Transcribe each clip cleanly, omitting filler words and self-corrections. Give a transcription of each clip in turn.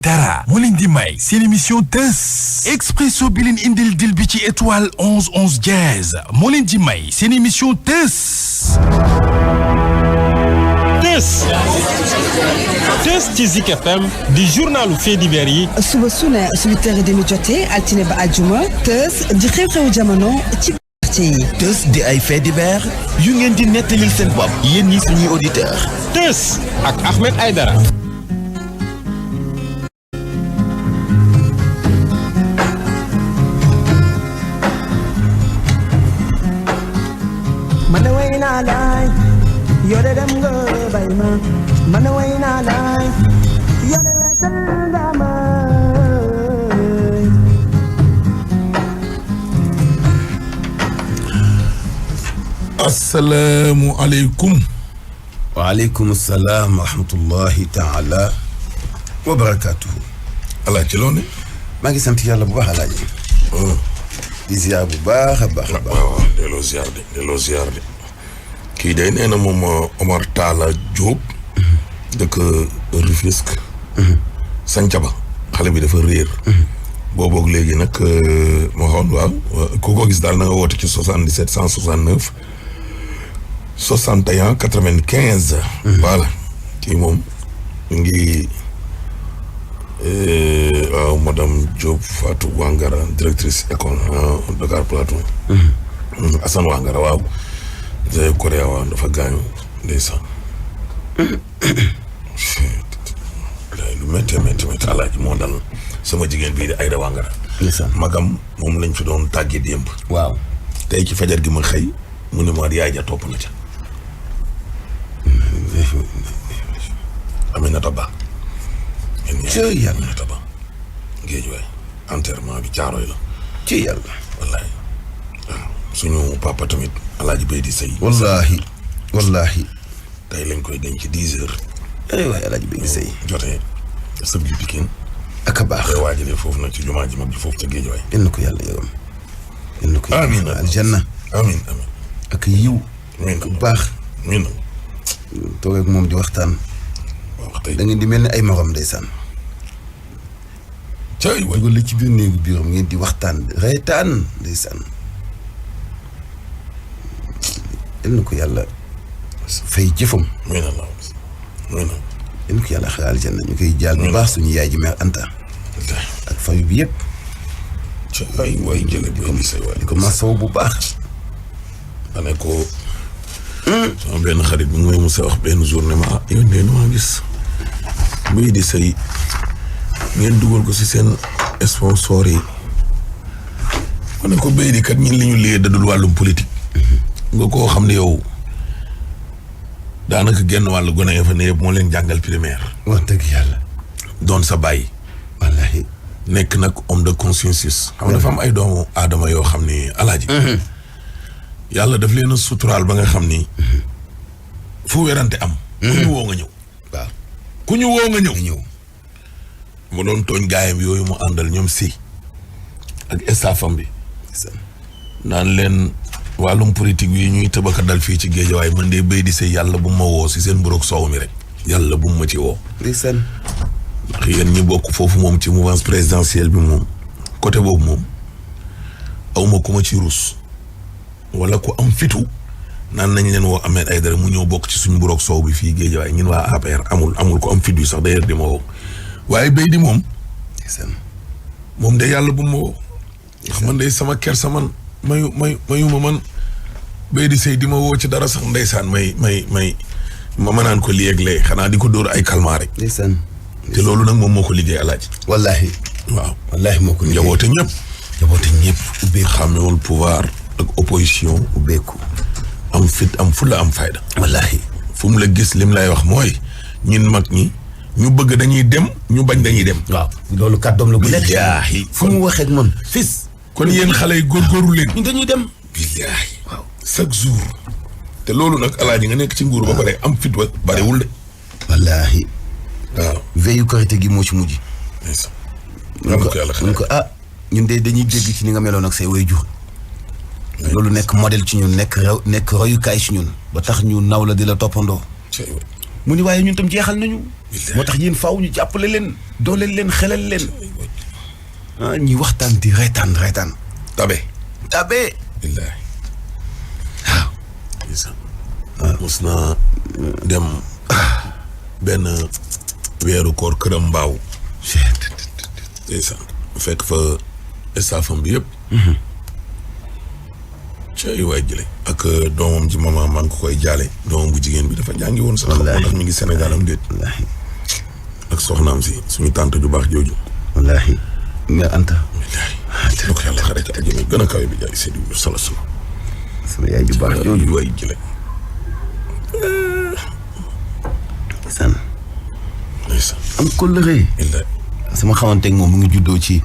dara moo leen di may seen émission Teuss Expresso bi leen indil dil bi ci étoile 11 dièse moo leen di may seen émission Teuss ci Zik FM di journalu faits divers yi suba su ne 8h30 jotee altine ba àjjuma Teuss di xew-xewu jamono ci quartier yi. Teuss di ay faits divers yu ngeen di nettalil seen bopp yéen ñi suñuy auditeur Teuss ak Ahmed Aïdara. yore dem nga bay ma man way naa laay yore wetal nga ma assalaamu aleykum waaleykum salaam wa rahmatullahi taala wa barakaatuhu alaa ci loone maa ngi sant yàlla bu baax alaaji di ziar bu baax a baax a baax waaw delloo ziar de kii day nee na moom Omar Talla Diop dëkk Rufisque Sancaba xale bi dafa réer booboog léegi nag ma xoon waaw ku ko gis daal na nga woote ci 77 169 61 95 voilà kii moom ngi waaw madame Diop Fatou Wangara directrice école Dakar Plateau Assane Wangara waaw Zé Korea waaw dafa gaañu ndeysaan lu métti alaaji moo dal sama jigéen bii di Aïda Wangara magam moom lañ fi doon tàggee démb waaw tey ci fajar gi ma xëy mu ne ma yaay ja topp na ca Aminata Ba ci yàlla Aminata Ba géej waay enterrement bi Caaroy la ci yàlla wallaay waaw suñu papa tamit alaaji bay di sëy wallahi tey lañ koy denc 10 heures ay waay alaaji bay di sëy jotee sëb gi Pikine ak a baax koy waajalee foofu nag ci jumaa ji mag ji foofu ca géej waay yal na ko yàlla yërëm yal na ko yàlla amiin aljanna amiin ak yiw amiin ak baax amiin toog ak moom di waxtaan wax tey da ngeen di mel ni ay morom ndeysaan cay waay dugal la ci biir néegu biiram ngeen di waxtaan reetaan ndeysaan yal na ko yàlla fay jëfam amiin yal na ko yàlla xaar aljanna ñu koy jaal bu baax suñu yaay ji mère Anta ak fayu bi yëpp cay waay jële bay di sëy waay di ko masaw bu baax ma ne ko sama benn xarit bi mooy musa wax benn journée ma yow de maa gis bay di sëy ngeen dugal ko si seen sponsor yi ma ne ko bay di kat ñun li ñu liggéey dadul wàllum politique nga koo xam ne yow daanaka genn wàllu gone ya fa ne yëpp moo leen jàngal primaire wax dëgg yàlla doon sa bàyyi wallahi nekk nag homme de consensus xam nga dafa am ay doomu aadama yoo xam ni alaaji yàlla daf leen a suturaal ba nga xam ni fu werante am ku ñu woo nga ñëw waaw ku ñu woo nga ñëw ñëw mu doon tooñ gaayam yooyu mu àndal ñoom si ak estafam bi naan leen wàllum politique yi ñuy tëbaka dal fii ci géej waaye man de béy di sëy yàlla bu ma woo si seen buroog soow mi rek yàlla bu ma ci woo ndeysaan ndax yéen ñi bokk foofu moom ci mouvance présidentielle bi moom côté boobu moom awma ku ma ci ruus wala ku am fitu naan nañ leen woo Ahmed Aïdara mu ñëw bokk ci suñu buroog soow bi fii géej waaye ñun waa APR amul ko am fitu sax d'ailleurs di ma woo waaye béy di moom moom de yàlla bu ma woo ndax man de sama kersa man mayuma man béy di sëy di ma woo ci dara sax ndeysaan ma mënaan ko lii ak lee xanaa di ko dóor ay calmant rek ndeysaan te loolu nag moom moo ko liggéey alaaji wallahi waaw wallahi moo ko liggéey njaboote ñëpp ubbeeku xàmmewul pouvoir ak opposition ubbeeku am fit am fulla am fayda wallahi fu mu la gis lim lay wax mooy ñun mag ñi ñu bëgg dañuy dem ñu bañ dañuy dem waaw loolu kàddoom la bu nekk billaahi fu mu waxee ak man fils kon yéen xale yi góorgóorlu leen ñu dañuy dem billaahi waaw chaque jour te loolu nag alaaji nga nekk ci nguur ba pare am fit wa bariwul de wallaahi waaw veillu korité gi moo ci mujj mun ko ñun de dañuy dégg ci ni nga meloon ak say waajur loolu nekk modèle ci ñun nekk royukaay ci ñun ba tax ñu naw la di la toppandoo mu ni waaye ñun tam jeexal nañu. moo tax yéen faaw ñu jàppale leen dooleel leen xelal leen. ñuy waxtaan di reetaan. tabe. billahi waaw. mos naa dem benn weeru koor këram mbaaw. ndeysaan fekk fa staffam bi yëpp. cay waay jële ak doomam ji mama maa ngi ko koy jaale doomam bu jigéen bi dafa jàngi woon sax moo tax mi ngi Sénégal am déet ak soxnaam si suñu tante ju baax jooju wallaahi nga Anta wallaahi na ko yàlla xare ci àjjana gën a kawe bi jaay Seydou sala sala sama yaay ju baax jooju waay jële san ndeysaan am kóllëre sama xamanteeg moom mu ngi juddoo ci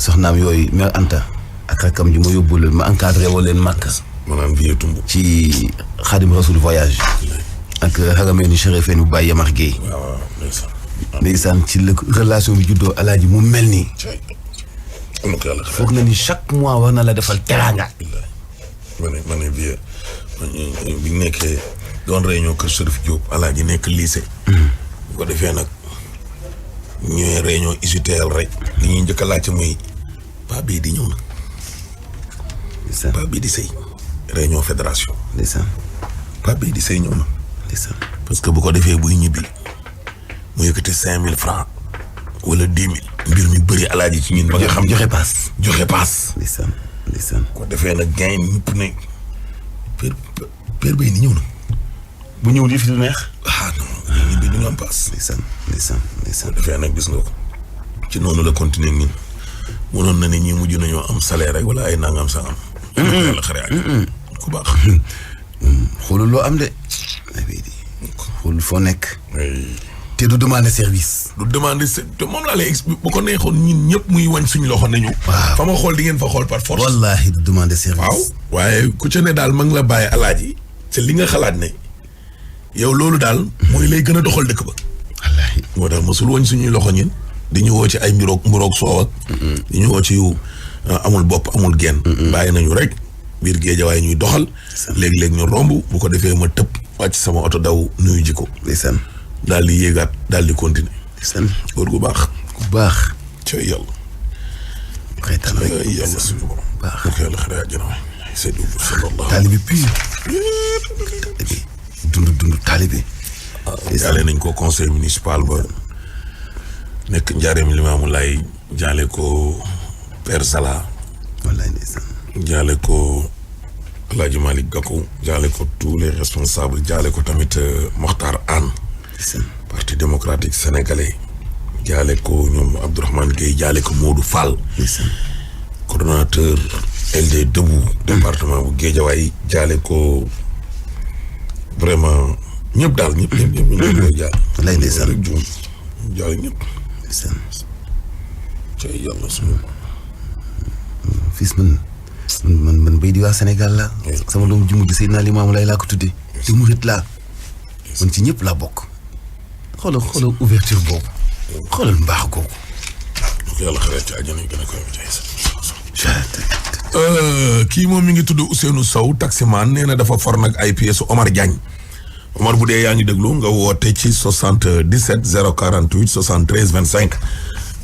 soxnaam yooyu mère Anta ak rakam ji ma yóbbu leen ma encadré woo leen màkk maanaam vie tumb ci Xaadim Rasul voyage ak xagameenu chérifeen bu Baye Yamar Guèye waaw ndeysaan ci la relation bi juddoo alaaji mu mel nii am na ko yàlla foog na ni chaque mois war na la defal teraanga ma ne vie bi nekkee doon réunion kër Chérif Diop alaaji nekk lycée bu ko defee nag ñooy réunion UGTL rek li ñuy njëkk a laajte muy paa bii di ñëw na paa bii di sëy réunion fédération ndeysaan paa bii di sëy ñëw na ndeysaan parce que bu ko defee buy ñibbi mu yëkkati 5,000 francs wala 10,000 mbir mi bëri alaaji ci ñun ba nga xam joxe paas ndeysaan ko defee nag gain ñëpp ne père bay ni ñëw na bu ñëw di fi du neex non ñibbi du ñu am paas ndeysaan ko defee nag gis nga ko ci noonu la continuer ñun mënoon na ne ñi mujj nañoo am salaire rek wala ay nangam sangam la xare ak ku baax xoolul loo am de xoolul foo nekk te du demander service te moom laa lay expliqué bu ko neexoon ñun ñëpp muy wañ suñu loxo nañu fa ma xool di ngeen fa xool par force wallaahi du demander service waaw waaye ku ca ne daal ma ngi la bàyyi alaaji te li nga xalaat ne yow loolu daal mooy lay gën a doxal dëkk ba wallaahi moo tax mosul wañ suñuy loxo ñin di ñu woo ci ay mburoog soow ak di ñu woo ci yu amul bopp amul genn bàyyi nañu rek biir géejawaay ñuy doxal léegi-léegi ñu romb bu ko defee ma tëb wàcc sama oto daw nuyu ji ko ndeysaan daal di yéegaat daal di continuer ndeysaan góor gu baax cay yàlla yàlla suñu borom baax ko yàlla xare àjjana waay Seydou sallallahu taalibe pur dund taalibe jaale nañ ko conseil municipal ba nekk njaareem Limaamu Laay jaale ko Père Sala wallaay ndeysaan jaale ko Alaaji Malick Gakou jaale ko tous les responsables jaale ko tamit Mokhtar Anne parti démocratique sénégalais jaale ko ñoom Abdourahmane Gueye jaale ko Modou Fall coordonnateur LD Debout département bu Guédiawaye jaale ko vraiment ñëpp daal ñëpp koy jaale wallaay ndeysaan rek juum jaale ñëpp ndeysaan cay yàlla suñu fils man bay di waa Sénégal la sama doom ji mujj Seydina Limaamu Laay laa ko tuddee te murit laa man ci ñëpp laa bokk xoolal ouverture boobu xoolal mbaax googu ko yàlla xare ci àjjana yi gën a koy kii moom mi ngi tudd Ousseynou Sow taximan nee na dafa for nag ay pièces Omar Diagne Omar bu dee yaa ngi déglu nga woote ci 77 048 73 25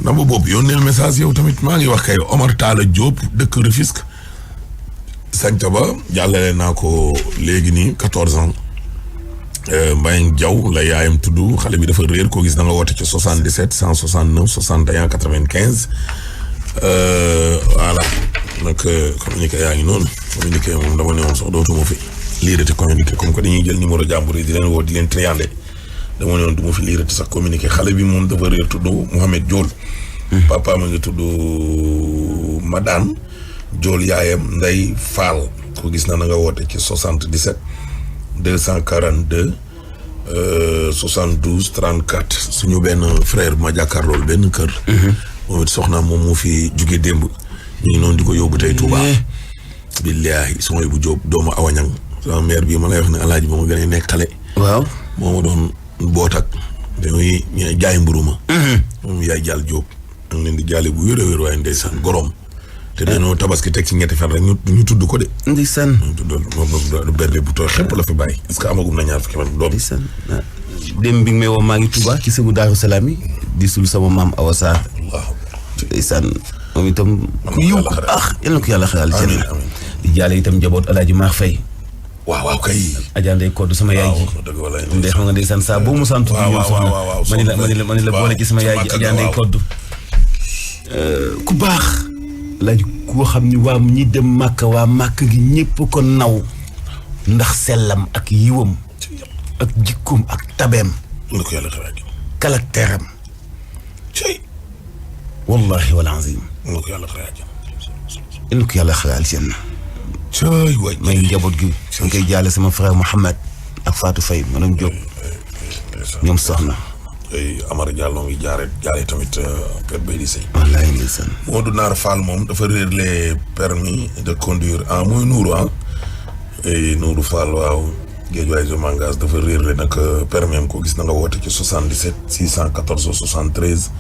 namba boobu yónneel message yow tamit maa ngi wax kay Omar Talla Diop dëkk Rufisque Santa Ba jàllale naa ko léegi nii 14 ans Mbayang Diaw la yaayam tudd xale bi dafa réer koo gis na nga woote ci 77 169 61 95 voilà nag communiqué yaa ngi noonu communiqué moom dama ne woon sax dootuma fi liirati communiqué comme que dañuy jël numéro jàmbur yi di leen woo di leen triandé dama ne woon du ma fi liirati sax communiqué xale bi moom dafa réer tudd Mouhamed Diol papa ma ngi tudd Madane Diol yaayam Ndey Fall ko gis na nga woote ci 77 242 72 34 suñu benn frère ma jàkkaarlool benn kër moom it soxnaam moom moo fi jóge démb ñu ngi noonu di ko yóbbu tey Touba billaahi sumay bu jóob doomu awañang sama mère bi ma lay wax ne alaaji ba ma gën a nekk xale waaw moo ma doon boot ak dañuy jaay mburu ma moom yaay jàll jóob ak leen di jaale bu wér a wér waaye ndeysaan gorom te dañoo tabaski teg ci ñetti fan rek ñu tudd ko de. ndeysaan. ñu tuddal moom berbe bu tooy xepp la fi bàyyi. est-ce que amagum na ñaar fukki fan doom. ndeysaan dem bi nga may woo maa ngi Touba ci sëgu Daaru Salaam yi di sul sama maam Awa Sarr. waaw. ndeysaan moom itam ku yiw ku baax yal na ko yàlla xaral ci amiin di jaale itam njaboot Alaaji Mar Fay. waaw kay. Adja Ndeye Koddu sama yaay ji. ndey xam nga ndeysaan saa boo mu sant. waaw ma ni la boole ci sama yaay ji Adja Ndeye Koddu. ku baax. laaj koo xam ni waa ñi dem màkk waa màkk gi ñëpp ko naw ndax sellam ak yiwam ak jikkoom ak tabeem. la ko yàlla xalaat. caractère am. cey. wallahi wal azim. la ko yàlla xalaat. in ko yàlla xalaat seen. cey waay. may njaboot gi. nga koy jaale sama frère Mouhamed ak Fatou Faye maanaam Diop. ñoom soxna. Amara Diallo ngi jaare tamit Père Baydi Sey. wallahi ndeysaan. Modou Naar Fall moom dafa réer les permis de conduire mooy Nourou Nourou Fall waaw Guédiawaye je m'engage dafa réer le nag permis am ko gis na nga woote ci 77 614 73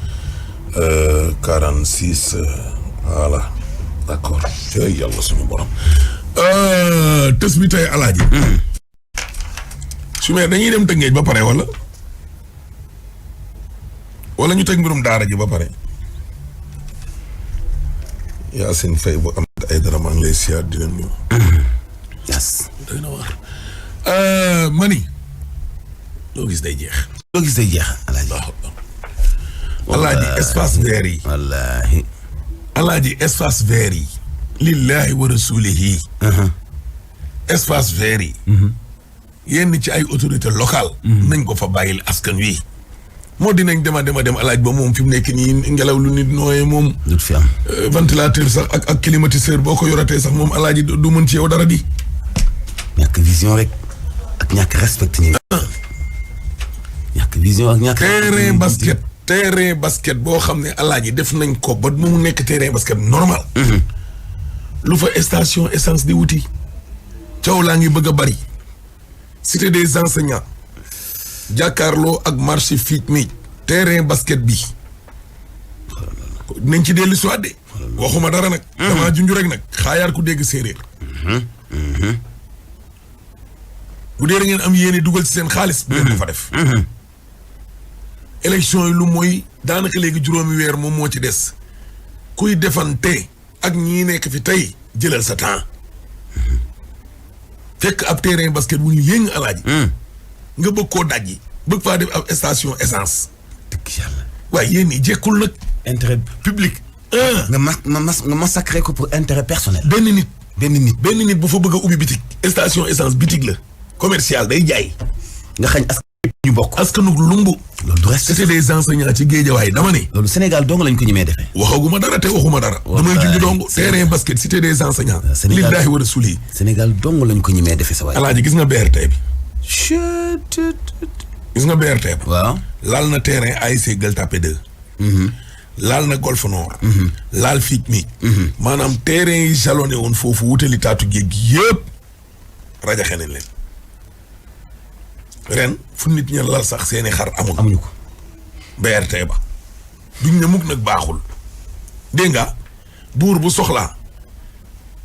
46 voilà d'accord tey yàlla suñu borom tës bi tey alaaji su mais dañuy dem Tëngéej ba pare wala ñu teg mbirum daara ji ba pare Yacine Faye bu am ay dara maa ngi lay siyaat di leen ñëw. yes. doy na waar. mani. loo gis day jeex. loo gis day jeex. alaaji espace vert yi. wallaahi. alaaji espace vert yi. lillahi wa rasulihi. espace vert yi. yenn ci ay autorité locale. nañ ko fa bàyyil askan wi. moo dinañ dem alaaj ba moom fi mu nekk nii ngelaw lu nit nooyee moom. du fi am. ventilateur sax ak climatiseur boo ko yoratee sax moom alaaji du mën ci yow dara di. ñàkk vision rek ak ñàkk respect ñi. ñàkk vision ak ñàkk. terrain basket boo xam ne alaaji def nañ ko ba mu nekk terrain basket normal. lu fa station essence di wuti. coow laa ngi bëgg a bari. cité des enseignants. jàkkaarloo ak marché fiic mi terrain basket bi nañ ci dellu soit de waxuma dara nag damaa junju rek nag xaayaar ku dégg séeréer bu dee da ngeen am yéene dugal ci seen xaalis bu leen ko fa def élection yi lu mooy daanaka léegi juróomi weer moom moo ci des kuy defante ak ñii nekk fi tey jëlal sa temps fekk ab terrain basket bu ñu yëng alaaji nga bëgg koo dajji bëgg faa def ab station essence. dëgg yàlla. waaye yéen ñi jekkul nag. intérêt public. nga massacré ko pour intérêt personnel. benn nit bu fa bëgg a ubbi bitig. station essence bitig la. commercial day jaay. nga xañ askan ñu bokk. askanu lumbu. loolu du reste. c'était des enseignants ci Guédiawaye dama ne. loolu Sénégal dong lañ ko ñemee defee. waxaguma dara te waxuma dara. damay junj dong terrain basket c'était des enseignants. Sénégal lillahi wa rasuli. Sénégal dong lañ ko ñemee defee sa waay. alaaji gis nga BRT bi. gis nga BRT bi. waaw laal na terrain ASC Gueule Tapée 2. laal na Golf Nord. laal fiic mi. maanaam terrain yi jalonné woon foofu wutali taatu géej gi yëpp rajaxe nañ leen. ren fu nit ña lal sax seeni xar amuñu ko. BRT ba duñ ne mukk nag baaxul. dégg nga buur bu soxlaa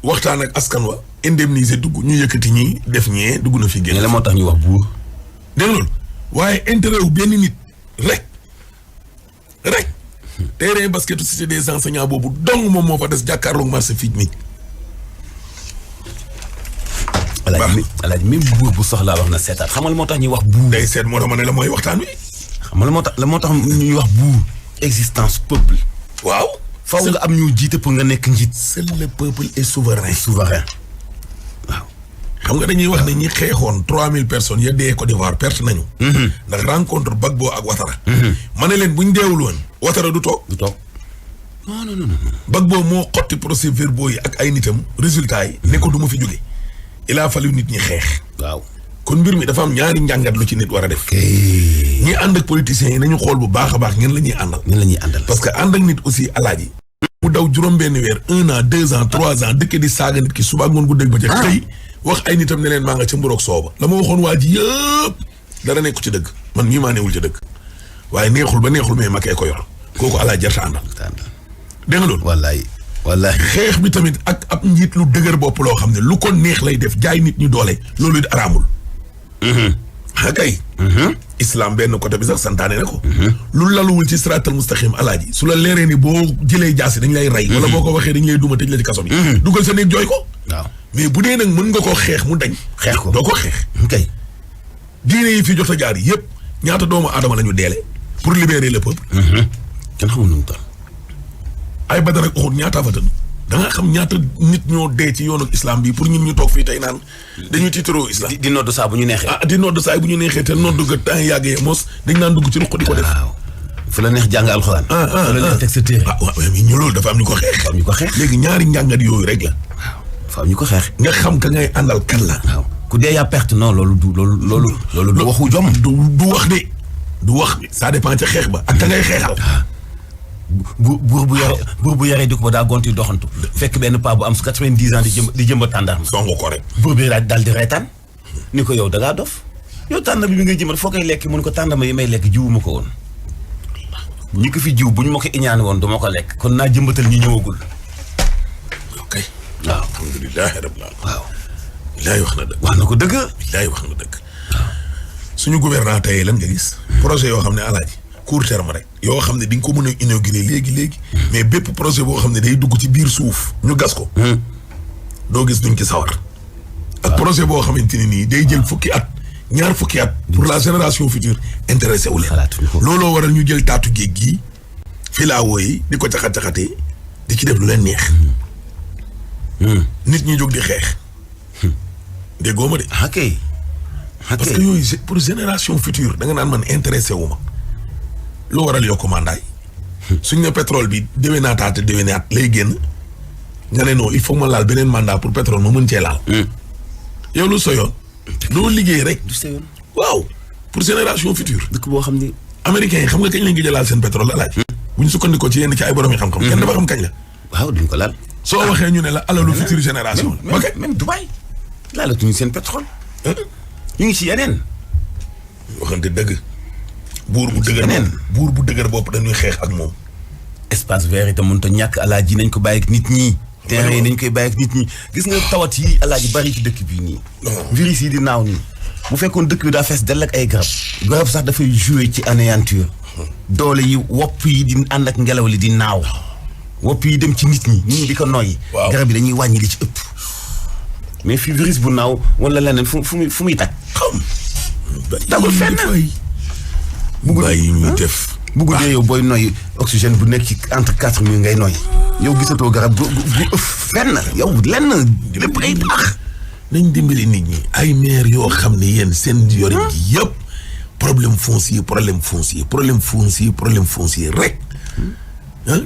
waxtaan ak askan wa indemniser dugg ñu yëkkati ñi def ñee dugg na fi génn. la moo tax ñu wax buur. dégg nga loolu waaye intérêt wu benn nit rek terrain basketu cité des enseignants boobu dong moom moo fa des jàkkaarloog marché fii mi. alaaji même buur bu soxlaa wax na seetaat xam nga la moo tax ñuy wax buur. day seet moo tax ma ne la mooy waxtaan wi. xam nga la moo tax ñuy wax buur. existence peuple. waaw. faw nga am ñu jiite pour nga nekk njiit. seul le peuple est souverain. waaw. xam nga dañuy wax ne ñi xeexoon 3000 personnes ya dee Côte d'Ivoire perte nañu. ndax rencontre Gbagbo ak Ouattara. ma ne leen bu ñu deewul woon Ouattara du toog. non. Gbagbo moo xotti procès-verbaux yi ak ay nitam résultat yi ne ko du ma fi jóge. il a fallu nit ñi xeex. waaw kon mbir mi dafa am ñaari njàngat lu ci nit war a def. ñi ànd ak politiciens yi nañu xool bu baax a baax ñen la ñuy àndal. parce que ànd ak nit aussi alaaji. mu daw juróom-benn weer 1 an 2 ans 3 ans dëkk di saaga nit ki suba ngoon gu dégg ba ca xëy wax ay nitam ne leen maa nga ca mburoog sooba la ma waxoon waa ji yëpp dara nekku ci dëgg man mii maa newul ci dëgg waaye neexul ba neexul mais ma kee ko yor kooku alaa jarta àndal. dégg nga loolu. wallaay. wallaahi xeex bi tamit ak ab njiit lu dëgër bopp loo xam ne lu ko neex lay def jaay nit ñu doole loolu it araamul. kay. islam benn côté bi sax santaane na ko. lu laluwul ci siraatal mustaqim alaaji su la leeree ni boo jëlee jaasi dañ lay rey. wala boo ko waxee dañ lay duma tëj la ci kaso bi. dugal sa néeg jooy ko. waaw mais bu dee nag mën nga koo xeex mu dañ. xeex ko doo ko xeex. kay. diine yi fi jot a jaar yëpp ñaata doomu aadama la ñu deele pour libérer le peuple. kenn xamul nu mu toll. ay Badar ak Uhud ñaata fa tëdd da nga xam ñaata nit ñoo dee ci yoonu islam bi pour ñun ñu toog fii tey naan dañuy tiitaroo islam. di nodd saa bu ñu neexee. di nodd saa bu ñu neexee te nodd ga temps yàggee mos dañ naan dugg ci ruq di ko def. waaw fu la neex jàng alxuraan. fu la neex teg sa téere. waaw mais ñu loolu dafa am ñu ko xeex. dafa am ñu ko xeex. léegi ñaari njàngat yooyu rek la. waaw dafa am ñu ko xeex. nga xam ka ngay àndal kan la. waaw ku dee yaa perte non loolu du waxu jom. du wax de du wax ça dépend ca xeex ba ak ka ngay xeexal. buur bu yaree di ko ba daa gonti doxantu fekk benn paa bu am 90 ans di jëmba tàndarma. songu ko rek. buur bi daal di reetaan ni ko yow da ngaa dof yow tàndarma bi ngay jëmbat foo koy lekk mu ne ko tàndarma yi may lekk jiwuma ko woon ñi ko fi jiw bu ñu ma ko iñaane woon du ma ko lekk kon naa jëmbatal ñi ñëwagul. ok waaw alhamdulilahi rabbil alamin. waaw bilaay wax na dëgg. wax na ko dëgg. bilaay wax na dëgg. suñu gouvernement tey lan nga gis. projet yoo xam ne alaaji court terme rek yoo xam ne di nga ko mën a inaugurer léegi mais bépp projet boo xam ne day dugg ci biir suuf ñu gas ko. doo gis duñ ci sawar. ak projet boo xamante ne nii day jël ñaar fukki at pour la génération future intéressé wu leen. looloo waral ñu jël taatu géej gii filaawo yi di ko caxat-caxatee di ci def lu leen neex. nit ñi jóg di xeex. déggoo ma de. ok parce que yooyu pour génération future da nga naan man intéressé wu ma. loo waral yokk mandat yi. suñ ne pétrole bi déwénaataate déwénaat lay génn nga ne non il faut ma laal beneen mandat pour pétrole ma mën cee laal. yow lu soyoon. doo liggéey rek. du soyoon. waaw pour génération future. dëkk boo xam ni. américains yi xam nga kañ lañ ngi laal seen pétrole la laaj. bu ñu sukkandikoo ci yenn ci ay borom yi xam-xam. kenn dafa xam kañ la. waaw duñ ko laal. soo waxee ñu ne la alalu future génération. même Dubaï. laalatuñu seen pétrole. ñu ngi ci yeneen. waxante dëgg. buur bu dëgër bopp dañuy xeex ak moom. espace vert itam mënut a ñàkk alaaji nañ ko bàyyi ak nit ñi. terrain yi nañ koy bàyyi ak nit ñi gis nga tawat yi alaaji bari ci dëkk bii nii. virus yi di naaw nii. bu fekkoon dëkk bi daa fees dell ak ay garab sax dafay jouer ci anéanture. doole yi wopp yi di ànd ak ngelaw li di naaw. wopp yi dem ci nit ñi di ko noyyi. garab yi dañuy wàññi li ci ëpp. mais fi virus bu naaw wala leneen fu muy tag. dagul fenn. bàyyi ñuy def. bu guddee yow booy noyyi oxygène bu nekk ci entre 4000 ngay noyyi. yow gisatoo garab bu ëff fenn yow lenn lépp ay tax. nañ dimbali nit ñi. ay maire yoo xam ne yéen seen yorin gi yëpp problème foncier rek.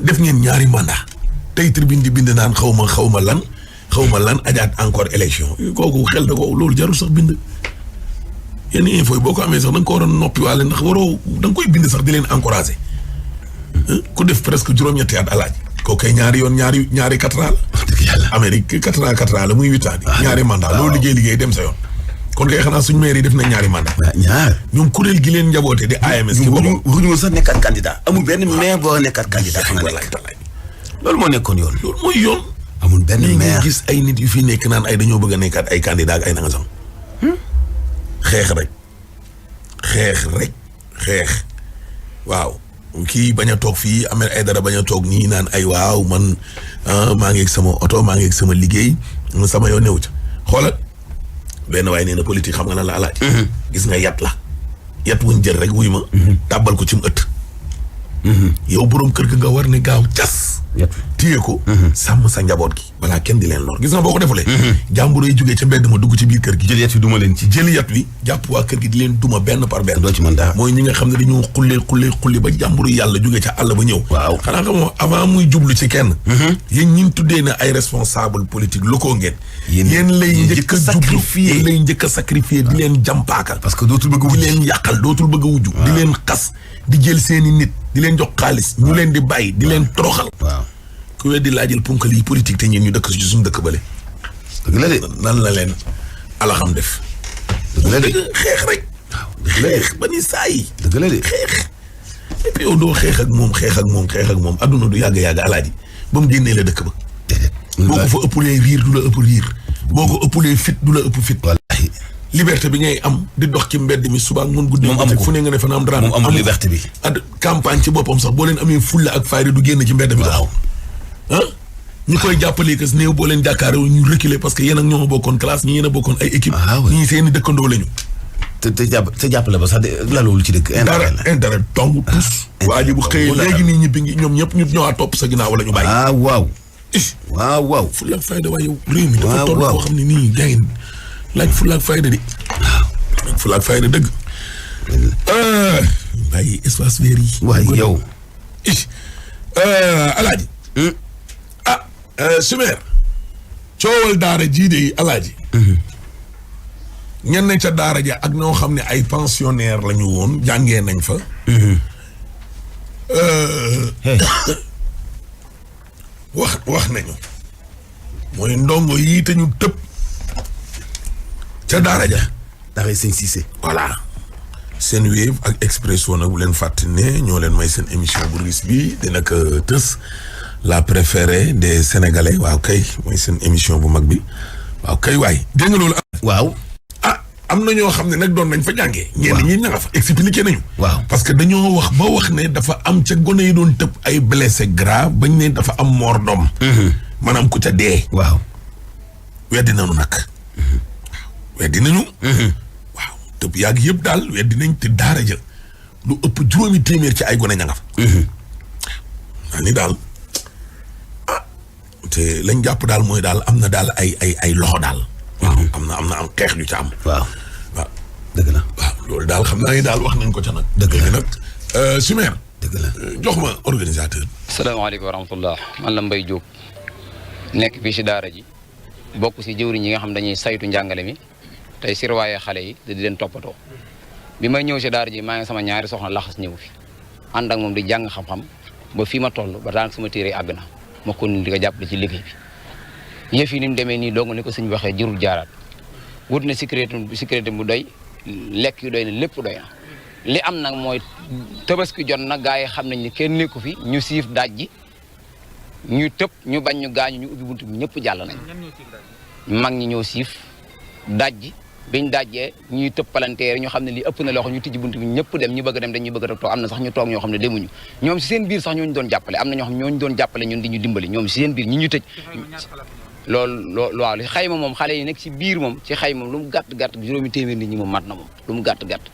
def ngeen ñaari mandat tey tribune di bind naan xaw ma lan ajaat encore élection kooku xel da ko loolu jarul sax bind. yenn info yi boo ko amee sax da nga ko war a noppi waale ndax waroo da nga koy bind sax di leen encouragé. ku def presque juróom-ñetti at alaaj koo koy ñaari 4 ans la. wax dëgg yàlla Amérique 4 ans la muy 8 ans. ñaari mandat loolu liggéey dem sa yoon. kon kay xanaa suñu maire yi def nañ ñaari mandat. ñoom kuréel gi leen njaboote di AMS. ki boppam waruñu sax nekkaat candidat. amul benn maire boo nekkaat candidat. loolu moo nekkoon yoon. loolu mooy yoon. amul benn maire nga gis ay nit yu fi nekk naan ay dañoo bëgg a nekkaat ay candidat ak ay nanga sam. xeex rek waaw kii bañ a toog fii Ahmed Aidara bañ a toog nii naan ay waaw man maa ngi ak sama oto maa ngi ak sama liggéey sama yoon newu ca xoolal benn waaye nee na politique xam nga lan la alaaj gis nga yat wuñ jël rek wuy ma tàbbal ko ci mu ëtt yow boroom kër ga nga war ne gaaw cas téye ko sàmm sa njaboot gi balaa kenn di leen lor gis nga boo ko defulee jàmbur yi jógee ca mbedd ma dugg ci biir kër gi jël yat wi duma leen ci jël yat wi jàpp waa kër gi di leen duma benn par benn doo ci mën dara mooy ñi nga xam ne dañoo xulli ba jàmbur yàlla jógee ca àll ba ñëw waaw xanaa xamoo avant muy jublu ci kenn yéen ñi tuddee na ay responsable politique locaux ngeen yéen lay njëkk a jublu yéen lay njëkk a sacrifier di leen jàmpaakal parce que dootul bëgg a di leen yàqal dootul bëgg a wujju di leen xas di jël seeni nit di leen jox xaalis ñu leen di bàyyi di leen toroxal ku weddi laajal punkal yi politique te ñeen ñu dëkk ci suñu dëkk bale dëgg la de nan la leen alaxam def dëgg la de xeex rek xeex ba ni saa yi dëgg la de xeex et puis yow doo xeex ak moom adduna du yàgg alaaji ba mu génnee la dëkk ba boo ko fa ëppulee riir du la ëpp riir. boo ko ëppulee fit du la ëpp fit. wallaahi. liberté bi ngay am di dox ci mbedd mi suba mun guddi. moom amu ko fu ne nga ne fa na am dara. moom amul liberté bi. campagne ci boppam sax boo leen amee fulla ak fayda du génn ci mbedd mi. waaw ñi koy jàppale que néew boo leen jàkkaarloo ñu reculer parce que yéen ak ñoo bokkoon classe ñi yéen a bokkoon ay équipe. ñii seeni dëkkandoo lañu. te jàppale ba sax de lalul ci dëkk. intérêt tong tous. waa ji bu xëyee léegi nii ñibbi ngi ñoom ñëpp ñu ñëwaat topp sa ginnaaw wala ñu bàyyi. waaw. fulla ak fayda waaye yow réew mi dafa toll koo xam ne nii gars laaj fulla ak fayda di. laaj fulla ak fayda dëgg. bàyyi espace vert yi. waaye yow. Alaaji. Sumer. coowal daara jii de Alaaji. ñenn ca daara ja ak ñoo xam ne ay pensionnaire la ñu woon jàngee nañ fa. wax nañu. mooy ndongo yii te ñu tëb. ca daara ja. daara sëñ Cissé. voilà. seen Wave ak Expresso nag bu leen fàtte ne ñoo leen may seen émission bu riis bi dina ko tës. la préférée des Sénégalais waaw kay mooy seen émission bu mag bi waaw kay waay dégg nga loolu. waaw. am na ñoo xam ne nag doon nañ fa jàngee. ñenn ñi ña nga fa expliqué nañu. waaw parce que dañoo wax ne dafa am ca gone yi doon tëb ay blessé grave bañ ne dafa am mort d'homme. maanaam ku ca dee. waaw. weddi nañu nag. weddi nañu. waaw tëb yàgg yëpp daal weddi nañ te daara ja lu ëpp 5 téeméer ci ay gone ña nga fa. naa ni daal. te lañ jàpp daal mooy daal am na daal ay loxo daal. waaw am na xeex yu ca am. waaw dëgg la. waaw loolu daal xam naa ni daal wax nañ ko ca nag. dëgg la nag Sumer. dëgg la jox ma organisateur. salaamaaleykum wa rahmatullah man la Mbaye Diop nekk fii si daara ji bokk si jëwriñ yi nga xam dañuy saytu njàngale mi tey sirwaaye xale yi te di leen toppatoo bi may ñëw si daara ji maa ngi sama ñaari soxna laxas ñëw fi ànd ak moom di jàng xam-xam ba fii ma toll ba daanaka sama téere àgg na ma kon di ko jàppale ci liggéey bi yëf yi ni mu demee nii dong ni ko sëñ waxee jërul jaaraat wut na sécurité bu doy lekk yu doy na lépp doy na li am nag mooy tabaski jot na gaa yi xam nañ ni kenn nekku fi ñu siif daaj ji ñu tëb ñu bañ ñu gaañu ñu ubbi buntu bi ñëpp jàll nañ mag ñi ñëw siif daaj ji biñ dajjee ñuy tëb palanteer ñu xam ne lii ëpp na loxo ñu tijji buntu bi ñëpp dem ñu bëgg a dem dañuy bëgg a toog am na sax ñu toog ñoo xam ne demuñu ñoom si seen biir sax ñooñu doon jàppale am na ñoo xam ñooñu doon jàppale ñun di ñu dimbali ñoom si seen biir ñi ñu tëj loolu waaw li xayma moom xale yi nekk si biir moom ci xayma moom lu mu gàtt-gàtt 5 téeméer nit ñi moom mat na moom lu mu gàtt-gàtt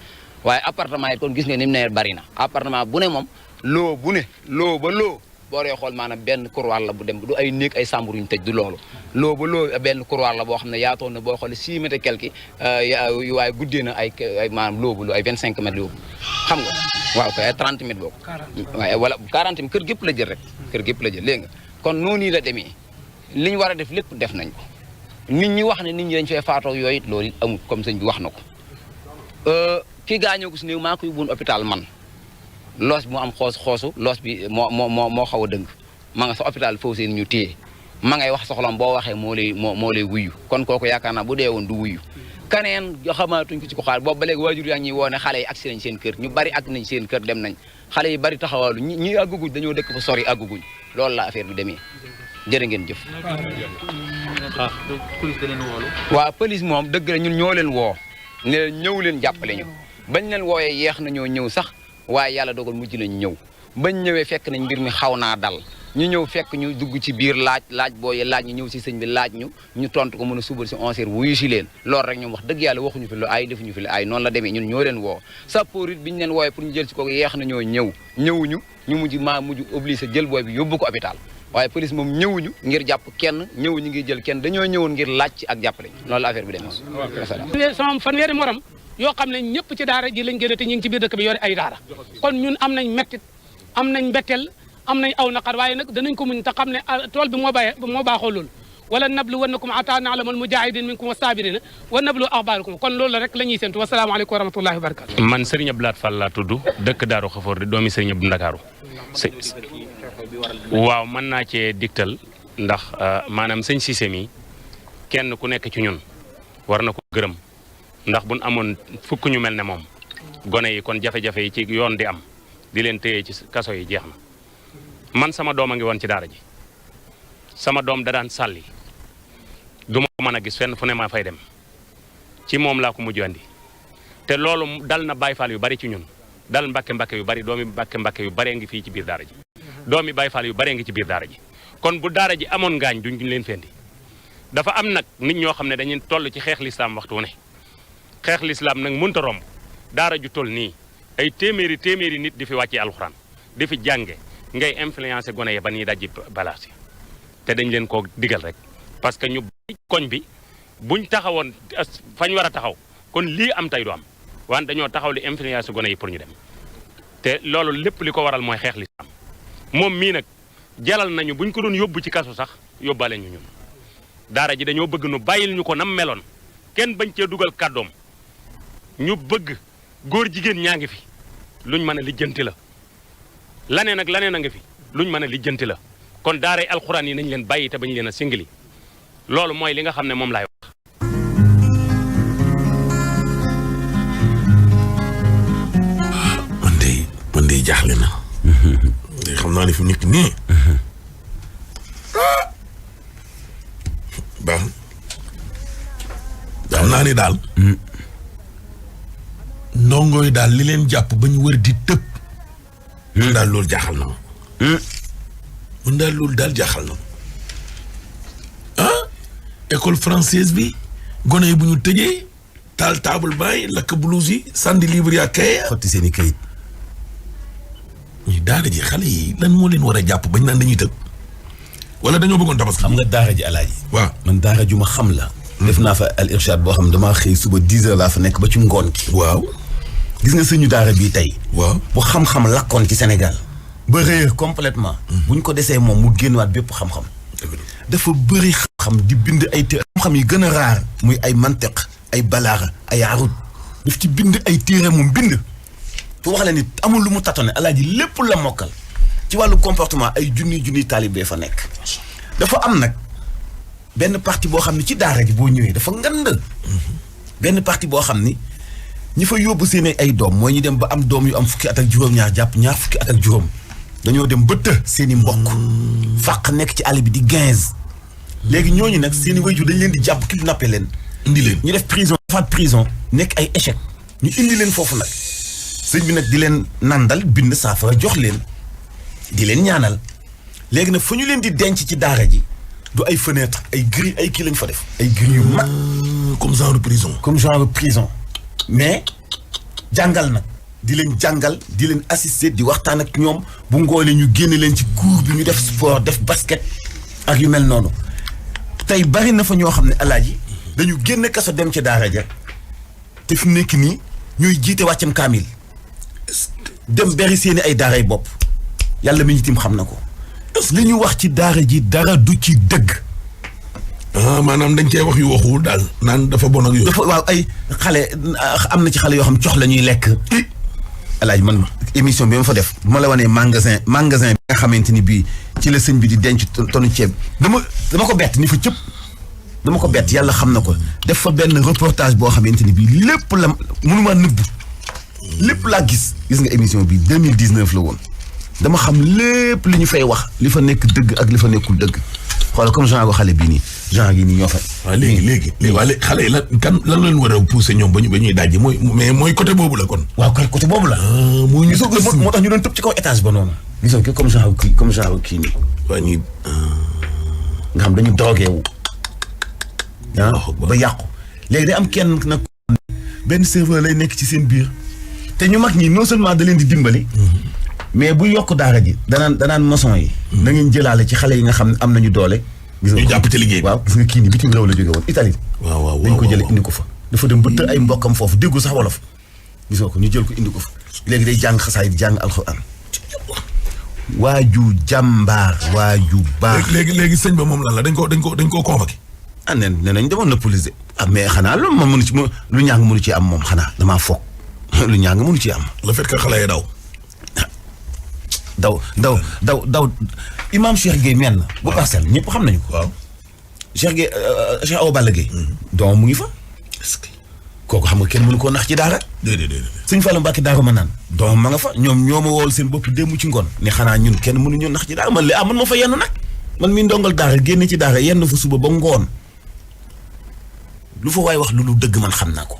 waaye appartement yi kon gis nga ni mu ne bari na appartement bu ne moom loo bu ne loo ba loo boo dee xool maanaam benn couloir la bu dem du ay néeg ay chambre yu ñu tëj du loolu loo ba loo benn couloir la boo xam ne yaatoon na boo xoolee 6 mètres quelque waaye guddee na ay maanaam loo bu ay 25 mètres yóbbu xam nga waaw kay ay 30 mètres boobu waaye wala 40 mètres kër gépp la jël rek kër gépp la jël léegi nga kon noonu la demee li ñu war a def lépp def nañ ko nit ñi wax ne nit ñi dañ fee faatoo yooyu it loolu it amul comme sëñ bi wax na ko ki gaañoo ko si néew maa ko yóbbuwoon hôpital man loos bi mu am xoosu loos bi moo xaw a dëng ma nga sa hôpital foofu seen ñu téye ma ngay wax soxlam boo waxee moo lay wuyu kon kooku yaakaar naa bu dee woon du wuyu kaneen xamaatuñ ko ci ko xaar boobu ba léegi waajur yaa ngi ñuy woone xale yi agsi nañ seen kër ñu bari ak nañ seen kër dem nañ xale yi bari taxawaalu ñi àgguguñ dañoo dëkk fa sori àgguguñ loolu la affaire bi demee jërë ngeen jëf. waaw police moom dëgg la ñun ñoo leen woo ne ñëw leen jàppale ñu bañ leen wooyee yeex nañoo ñëw sax waaye yàlla dogal mujj nañ ñëw bañ ñëwee fekk nañ mbir mi xaw naa dal ñu ñëw fekk ñu dugg ci biir laaj booyee laaj ñu ñëw si sëñ bi laaj ñu tontu ko mën a subal si 11h wuyu si leen loolu rek ñoom wax dëgg yàlla waxuñu fi lu ay defuñu fi lu ay noonu la demee ñun ñoo leen woo sappoor it biñu leen wooyee pour ñu jël si ko yeex nañoo ñëwuñu ñu mujj obligé jël booy bi yóbbu ko hôpital waaye police moom ñëwuñu ngir jàpp kenn ñëwuñu ngir jël kenn dañoo ñëwoon ngir laaj ci ak jàppale loolu la affaire bi demee sama fanweeri morom yoo xam ne ñëpp ci daara ji lañ gën a te ñu ngi ci biir dëkk bi yore ay daara kon ñun am nañ mettit am nañ mbetteel am nañ aw naqar waaye nag danañ ko muñ te xam ne tool bi moo baaxoo loolu wala nablu wannakum ata na'lamal mujahidin minkum wa sabirina wa nablu axbaarakum kon loolu rek la ñuy séntu wasalaamaaleykum wa rahmatullahi wa barakatu man Serigne Abdou Lahad Fall laa tudd dëkk Daaru Xafoor di doomi Serigne Abdou Ndakaaru waaw mën naa cee digtal ndax maanaam sëñ Cissé mi kenn ku nekk ci ñun war na ko gërëm ndax buñ amoon fukk ñu mel ne moom gone yi kon jafe-jafe yi ci yoon di am di leen téye ci kaso yi jeex na man sama doom a ngi woon ci daara ji sama doom da daan sàlli du ma ko mën a gis fenn fu ne ma fay dem ci moom laa ko mujj andi te loolu dal na Baye Fall yu bari ci ñun dal Mbàkke yu bari doomi Mbàkke yu baree ngi fii ci biir daara ji doomi Baye Fall yu baree ngi ci biir daara ji kon bu daara ji amoon ngaañ duñ leen fendi dafa am nag nit ñoo xam ne dañuy toll ci xeex lislaam waxtu ne xeex lislaam nag mënta romb daara ju toll nii ay téeméeri nit di fi wàccee alxuraan di fi jànge ngay influencé gone yi ba ñuy dajji balaas yi te dañ leen koo digal rek parce que ñu bari koñ bi buñ taxawoon fañ war a taxaw kon lii am tey du am wante dañoo taxaw li influencé gone yi pour ñu dem te loolu lépp li ko waral mooy xeex lislaam moom mii nag jalal nañu buñ ko doon yóbbu ci kasu sax yóbbaale ñu ñun daara ji dañoo bëgg nu bàyyil ñu ko nam meloon kenn bañ cee dugal kàddoom ñu bëgg góor jigéen ñaa ngi fi luñ mën a lijjanti la laneen ak laneen a ngi fi luñ mën a lijjanti la kon daaray alxuraan yi nañ leen bàyyi te bañ leen a singili loolu mooy li nga xam ne moom laay wax. man de jaaxle na. xam naa ne fi mu nekk nii. baax xam naa ne daal. ndongo yi daal li leen jàpp ba ñu wër di tëb. man daal loolu jaaxal na ma. man daal loolu daal jaaxal na ma. école française bi gone yi bu ñu tëjee taal table baay lakk blouse yi sandi livre ya kay xotti seen i kayit. ñuy daara ji xale yi lan moo leen war a jàpp bañ naan dañuy tëb wala dañoo bëggoon tabaski. xam nga daara ji alaaji. waaw man daara ju ma xam la. def naa fa al irshad boo xam ne damaa xëy suba 10 heures laa fa nekk ba ci ngoon gi. waaw. gis nga suñu daara bii tey. waaw bu xam-xam lakkoon ci Sénégal. ba réer complètement buñ ko desee moom mu génnewaat bépp xam-xam. dafa bëri xam-xam di bind ay téere xam-xam yi gën a raar muy ay mantiq ay balaaxa ay arut daf ci bind ay téere mu bind pour wax la nit amul lu mu tatone alaaji lépp la mokkal ci wàllu comportement ay junniy taalibe fa nekk dafa am nag benn partie boo xam ne ci daara ji boo ñëwee dafa ngand benn partie boo xam ni ñi fa yóbbu seen ay doom mooy ñu dem ba am doom yu am fukki at ak juróom-ñaar jàpp ñaar fukki at ak juróom dañoo dem ba të seen i mbokk fàq nekk ci àll bi di 15 léegi ñooñu nag seen i waajur dañ leen di jàpp kidnappé leen indi leen ñu def prison defaat prison nekk ay échec ñu indi leen foofu nag sëñ bi nag di leen nandal bind saafara jox leen di leen ñaanal léegi nag fa ñu leen di denc ci daara ji du ay fenêtre ay grilles ay kii lañ fa def ay grilles yu mag comme genre prison mais jàngal nag di leen jàngal di leen assister di waxtaan ak ñoom bu ngoonee ñu génne leen ci cours bi ñu def sport def basket ak yu mel noonu tey bari na fa ñoo xam ne alaaji dañu génn kaso dem ci daara ja te fi mu nekk nii ñuy jiite wàccam kaamil dem bari seeni ay daaray bopp yàlla mi ñu tim xam na ko li ñu wax ci daara ji dara du ci dëgg. maanaam dañ cee wax yu waxul daal naan dafa bon ak yooyu. dafa waaw ay xale am na ci xale yoo xam cox la ñuy lekk. alaaji man émission bi ma fa def bu ma la wanee magasin bi nga xamante ni bii ci la sëñ bi di denc tonu ceeb dama ko bett ni fa cëpp dama ko bett yàlla xam na ko def fa benn reportage boo xamante ni bii lépp la mënuma nëbbu lépp laa gis nga émission bi 2019 la woon dama xam lépp li ñu fay wax li fa nekk dëgg ak li fa nekkul dëgg xoolal comme genre xale bii nii genre yi nii ñoo fa. waaw léegi xale yi lan leen war a pousser ñoom ba ñuy dajji mooy côté boobu la kon. waaw côté boobu la. moo tax ñu doon tëb ci kaw étage ba noonu. gisoo ko comme genre kii nii. waa ñii. nga xam dañu drogué wu. ba yàqu. léegi day am kenn nag benn serveur lay nekk ci seen biir te ñu mag ñi non seulement da leen di dimbali. mais bu yokk daara ji danaan maçon yi. na ngeen jëlaale ci xale yi nga xam ne am nañu doole. gis nga ñu jàpp ci liggéey bi waaw gis nga kii nii bitim réew la jóge woon Italie. waaw dañ ko jële indi ko fa. dafa dem ba të ay mbokkam foofu déggu sax wolof. gis nga ko ñu jël ko indi ko fa. léegi day jàng xasaay di jàng alxuraan. waaju jàmbaar waaju baax. léegi sëñ ba moom lan la dañ koo convoqué. nee nañ demoon na police mais xanaa loolu moom mënu ci lu ñàng mënu ci am moom xanaa damaa foog lu ñàng mënu ci am. le fait que xale yi daw Imam Cheikh Gueye mel na. bu Parcelles ñëpp xam nañu ko. waaw Cheikh Gueye Cheikh Awa Balla Gueye. doom mu ngi fa. est-ce que kooku xam nga kenn mënu koo nax ci daara. déedéet. Sëñ Fallou Mbacke Daara ma naan. doom ma nga fa ñoom ñoo ma wool seen bopp démb ci ngoon. ne xanaa ñun kenn mënuñu nax ci daara man man ma fa yenn nag. man mi ndongal daara génn ci daara yenn fa suba ba ngoon lu fa waay wax lu dëgg man xam naa ko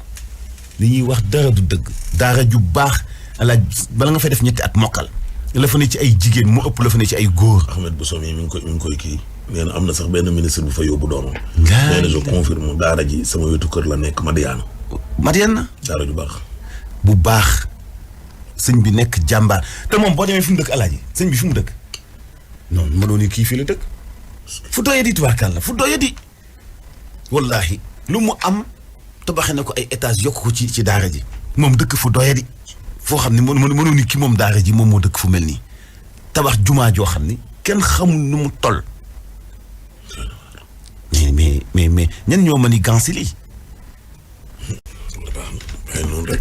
li ñuy wax dara du dëgg daara ju baax alaaj bala nga fay def ñetti at mokkal la fa ne ci ay jigéen mu ëpp la fa ne ci ay góor. Ahmed Bousso mi ngi koy kii nee na am na sax benn ministre bu fa yóbbu doomam. nee na je confirme daara ji sama wetu kër la nekk Madiana. Madiana. daara ju baax. bu baax sëñ bi nekk jàmbaar te moom boo demee fi mu dëkk alaaji sëñ bi fi mu dëkk non ma doon kii fii la dëkk fu doyee di tubaarkàlla fu doyee di wallaahi lu mu am tabaxee na ko ay étage yokk ko ci daara ji moom dëkk fu doyee di foo xam ne mënoon ni ki moom daara ji moom moo dëkk fu mel nii tabax jumaa joo xam ni kenn xamul nu mu toll mais ñan ñoo mën a gansi lii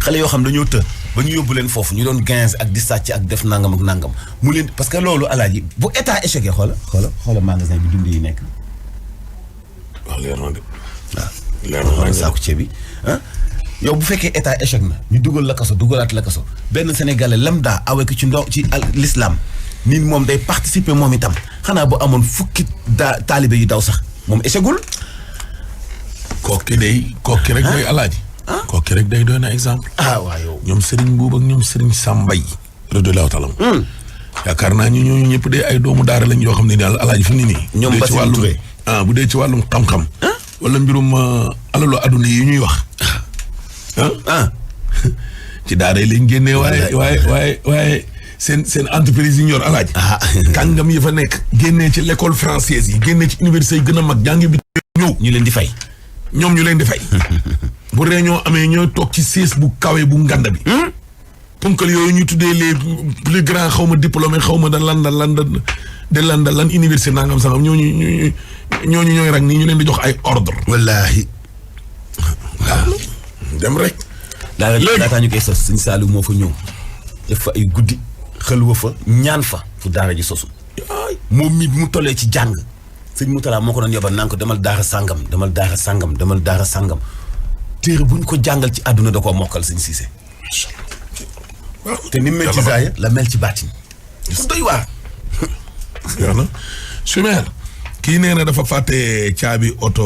xale yoo xam dañoo të ba ñu yóbbu leen foofu ñu doon 15 ak di sàcc ak def nangam ak nangam mu leen parce que loolu alaaji bu état échec xoola magasin bi dund yi nekk. waaw leer na de. waaw leer na saako ceeb bi ah yow bu fekkee état échec na ñu dugal la kaso dugalaat la kaso benn sénégalais lambda awee ko ci l'islam nit moom day participer moom itam xanaa bu amoon fukki taalibe yu daw sax moom échecgul. kooki rek mooy alaaji. kooki rek day doon na exemple. waaw yow. ñoom Serigne Mbuub ak ñoom Serigne Sambay. radiyallaahu taala. yaakaar naa ñooñu ñëpp de ay doomu daara lañ yoo xam ne daal alaaji fi mu ne nii. ñoom Bassirou Touré bu dee ci wàllum xam-xam. wala mbirum alalu adduna yi ñuy wax. ci daara yi lañ génnee waaye seen entreprise yi ñor alaaji. kàngam yi fa nekk. génnee ci l'école française yi génnee ci université yi gën a mag jàngi bi ñëw. ñu leen di fay. ñoom ñu leen di fay. bu réunion amee ñooy toog ci siis bu kawe bu nganda bi. ponkal yooyu ñu tuddee les plus grands xaw ma diplômé xaw ma da lan université nangam sangam ñooñu ñooy rek nii ñu leen di jox ay ordre. wallaahi. waaw dem rek. léegi daataa ñu koy sos sëñ Saliou moo fa ñëw. def fa ay guddi xëlwa fa ñaan fa fu daara ji sosu. moom mi bi mu tollee ci jàng. sëñ Moutala moo ko doon yóbbal naan ko demal daara sàngam demal daara sàngam téere bu ñu ko jàngal ci àdduna da koo mokkal sëñ Cissé. te ni mel ci zaaya la mel ci baatin. fu doy waar. yaa na Chimère kii nee na dafa fàtte caabi oto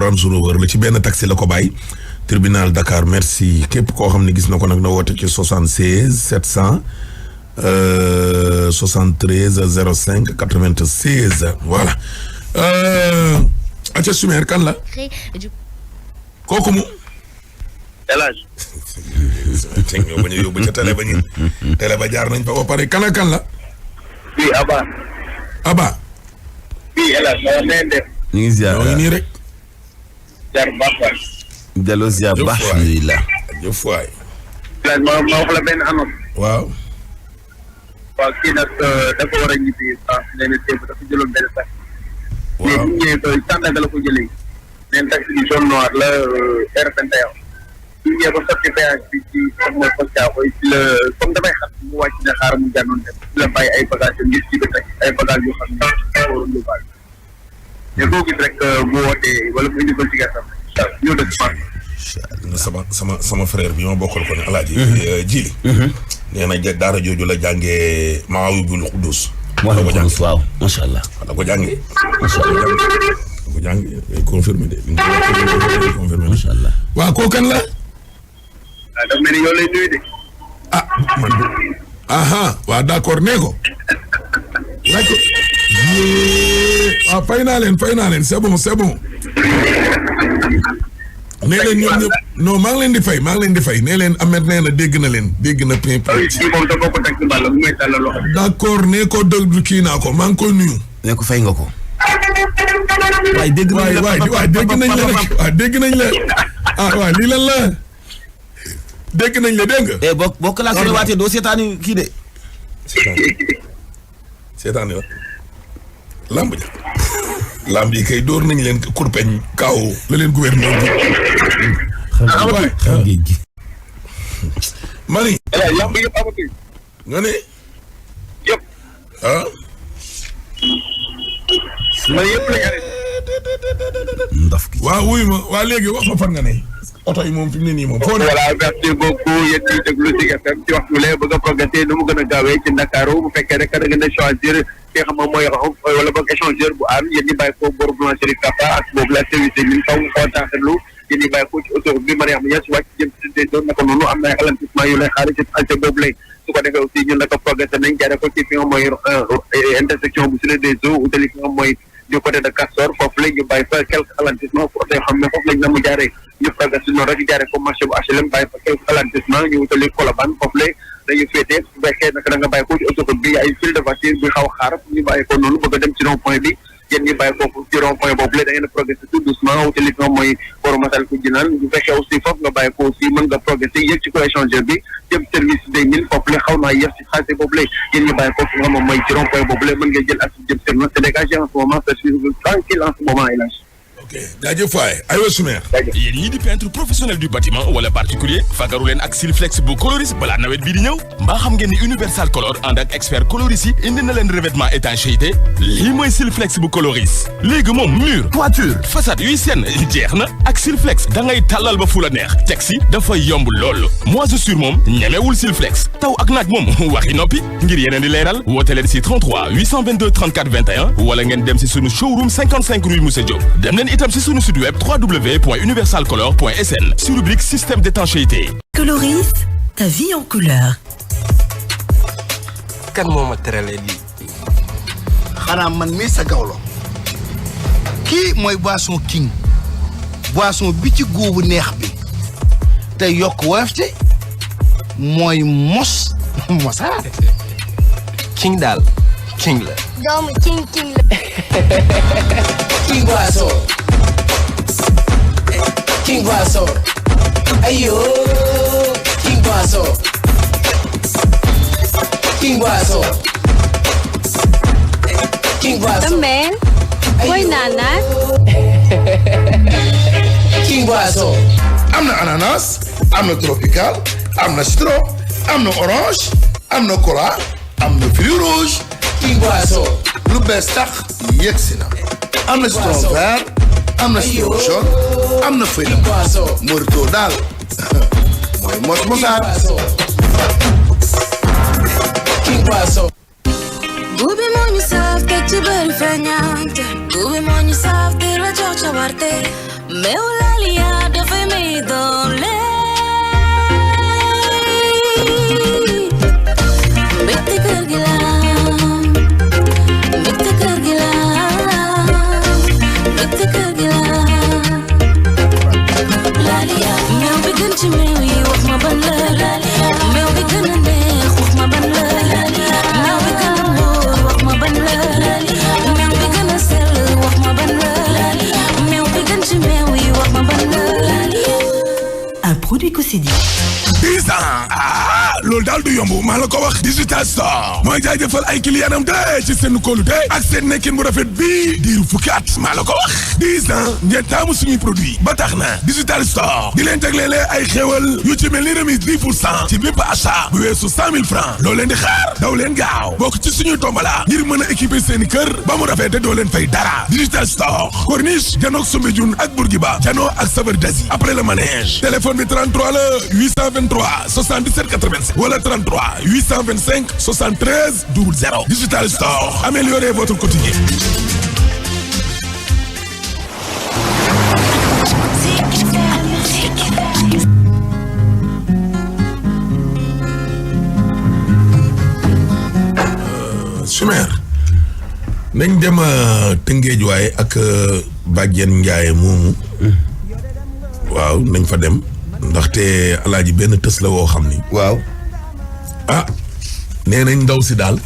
Range Rover la ci benn taxi la ko bàyyi. tribunal Dakar merci képp koo xam ne gis na ko nag na woote ci 76 700 73 05 96 voilà. Aca Chimère kan la. kooku mu. El Hadj. teg ñoo bañ a yóbbu ca télé ba ñu. télé ba jaar nañ fa ba pare kan la. fii Aba. Aba. fii El Hadj. maa ngi def. ñu ngi ziar ñoo ngi nii rek. jaar baax waay. delloo ziar baax. alhamdulilah. jëf waay. El Hadj ma wax la benn annonce. waaw. waaw kii nag dafa war a ñibbi France nee na démb dafa jëloon benn taxi. waaw mais bu ñëwee ba Sandaga la ko jëlee. neen taxi bi jaune noir la R21. bu ñëwee ba sotti péage bi ci comme mooy Fass Thiaroye ci la comme damay xam mu wàcc ne xaaral mu jànnoon dem ci la bàyyi ay bagages yu ngir ci ba teg ay bagages yoo xam ne waroon yóbbaale. mais boo gis rek mu wootee wala mu indi ko ci gàttal. incha allah ñëw dëkk sama frère bi ma bokkal ko ne Alaaji Jili. nee na daara jooju la jàngee Mawaahibul Quddus. waaw macha allah. da ko jàngee. macha allah. da ko jàngee confirmé de. confirmé macha allah. waaw kooku kan la. ah dafa mel ni yow lay nuyu de. ah man de. waaw d'accord nee ko. laaj ko. waaw fay naa leen c'est bon. nee leen ñoom ñëpp non maa ngi leen di fay nee leen Ahmed nee na dégg na pin pin. kii moom da bokk teg ci mbàll bu may tàllal loxo. d'accord nee ko déglu kii naa ko maa ngi koy nuyu. nee ko fay nga ko. waaye dégg nañ la waay dégg nañ la rek waaw dégg nañ la waaw lii lan la dégg nañ la dégg nga. boo classé waatee doo seetaani kii de. seetaani la lamb ja. lamb yi kay door nañ leen kurpeñ kaaw la leen gouverneur bi. xam géej gi. mani. lamb yëpp amatul. nga ne. yëpp. man yëpp la yare. ndaf gi. waaw wuyu ma waa léegi wax ma fan nga ne. oto yi moom fi mu ne nii moom. foo ne voilà merci beaucoup yéen ñiy déglu Zik FM ci waxtu lee bëgg a progresser nu mu gën a gaawee ci Ndakaaru bu fekkee rek da ngeen a choisir ki nga xam moom mooy wala boog échangeur bu aan yéen ñi bàyyi ko boru boulangerie Kapa ak boobu la service des mines faw nga xaw a taaxirlu yéen ñi bàyyi ko ci autoroute bi Mariama Niass wàcc jëm ci des zones naka noonu am na ay ralentissement yu lay xaar ci tracé boobu lay su ko defee aussi ñun naka progressé nañ jaare ko ci fi nga mooy intersection bu Cité des Eaux utali fi nga mooy du côté de Castor foofu la ñu bàyyi fa quelques ralentissements pour oto yoo xam ne foofu lañ na mu jaaree ñu progressé noonu rek jaare ko marché bu HLM bàyyi fa quelques ralentissements ñu utali Colobane foofu la dañu féetee su fekkee naka da nga bàyyi ko ci autoroute bi ay file de voiture bi xaw a xaar ñu bàyyi ko noonu bëgg a dem ci rond point bi yéen ñi bàyyi foofu ci rond point boobu la da ngeen a progressé tout doucement utali fi nga mooy boru Massalikul Jinaan bu fekkee aussi foofu nga bàyyi ko aussi mën nga progressé yéeg ci ko échangeur bi jëm service des mines foofu la xaw naa yéex ci tracé boobu la yéen ñi bàyyi foofu nga moom mooy ci rond point boobu la mën nga jël ak jëm service c'est dégagé en ce moment c'est tranquille en ce moment El Hadj. ok jaajëf waay aywa Soumer. yéen ñii di peintre professionnel du bâtiment wala particulier fagaru leen ak Silflex bu Coloris balaa nawet bii di ñëw mbaa xam ngeen ni Universal Color ànd ak expert Coloris yi indi na leen revêtement étanchéité lii mooy Silflex bu Coloris léegi moom mur toiture façade yuy seen jeex na ak Silflex da ngay tàllal ba fu la neex teg si dafa yomb lool moisissure moom ñemewul Silflex taw ak naaj moom waxi noppi ngir yeneen di leeral woote leen si 33 822 34 21 wala ngeen dem si sunu showroom 55 rue Moussa Diop dem leen itam si sunu site web www.universalcolor.sn sur rubrique système d'étanchéité. Coloris, ta vie en couleur. kan moo ma teralee lii. xanaa man mii sa gawlo kii mooy boisson king boisson bi ci góobu neex bi te yokk woyofte mooy mos mosaat. king daal king la. doomu king la. King boisson. King boisson. Ayo. King boisson. King boisson. King boisson. Amen. Boy nana. King boisson. am na ananas am na tropical am na citron am na orange am na cola am na fruit rouge. King boisson. lu bees tax yegsi na. am na citron vert am na citron jaune am na feuille de morito daal mooy mos mosaat. King boisson. Gubi moo ñu saaf teg ci bëri feeñante. Gubi moo ñu saaf di la jox ca warte. Meew Laliya dafay may doole. Mbégte kër gi la. Mbégte kër gi la. Mbégte kër gi la. Laliya. Meew bi gën ci meew yi wax ma ban la. Laliya. Meew bi gën a neex wax ma ban la. Laliya. Meew bi gën a wóor wax ma ban la. Laliya. Meew bi gën a sell wax ma ban la. Laliya. Meew bi gën ci meew yi wax ma ban la. Laliya. Un produit Cosidi. 10 ans loolu daal du yomb maa la ko wax digital store mooy jaajëfal ay clientam de ci seen kóolute ak seen nekkin bu rafet bii diiru fukki at maa la ko wax 10 ans ngeen taamu suñuy produit ba tax na digital store di leen jagleele ay xéewal yu ci mel ni remise 10% ci bépp achat bu weesu 100 000 francs loo leen di xaar daw leen gaaw bokk ci suñuy tombala ngir mën a équiper seen kër ba mu rafet te doo leen fay dara digital store corniche janook Soumbédioune ak Bourguiba janoo ak Saveur d'Asie après le manège téléphone bi 33 la 823 77 87 wala 33 825 73 00 Digital Store améliorez votre quotidien. Soumer nañ dem Tëngéej waaye ak Badiane Ndiaye moomu waaw nañ fa dem. ndaxte alaaji benn tës la woo xam ni. waaw. ah nee nañ ndaw si daal.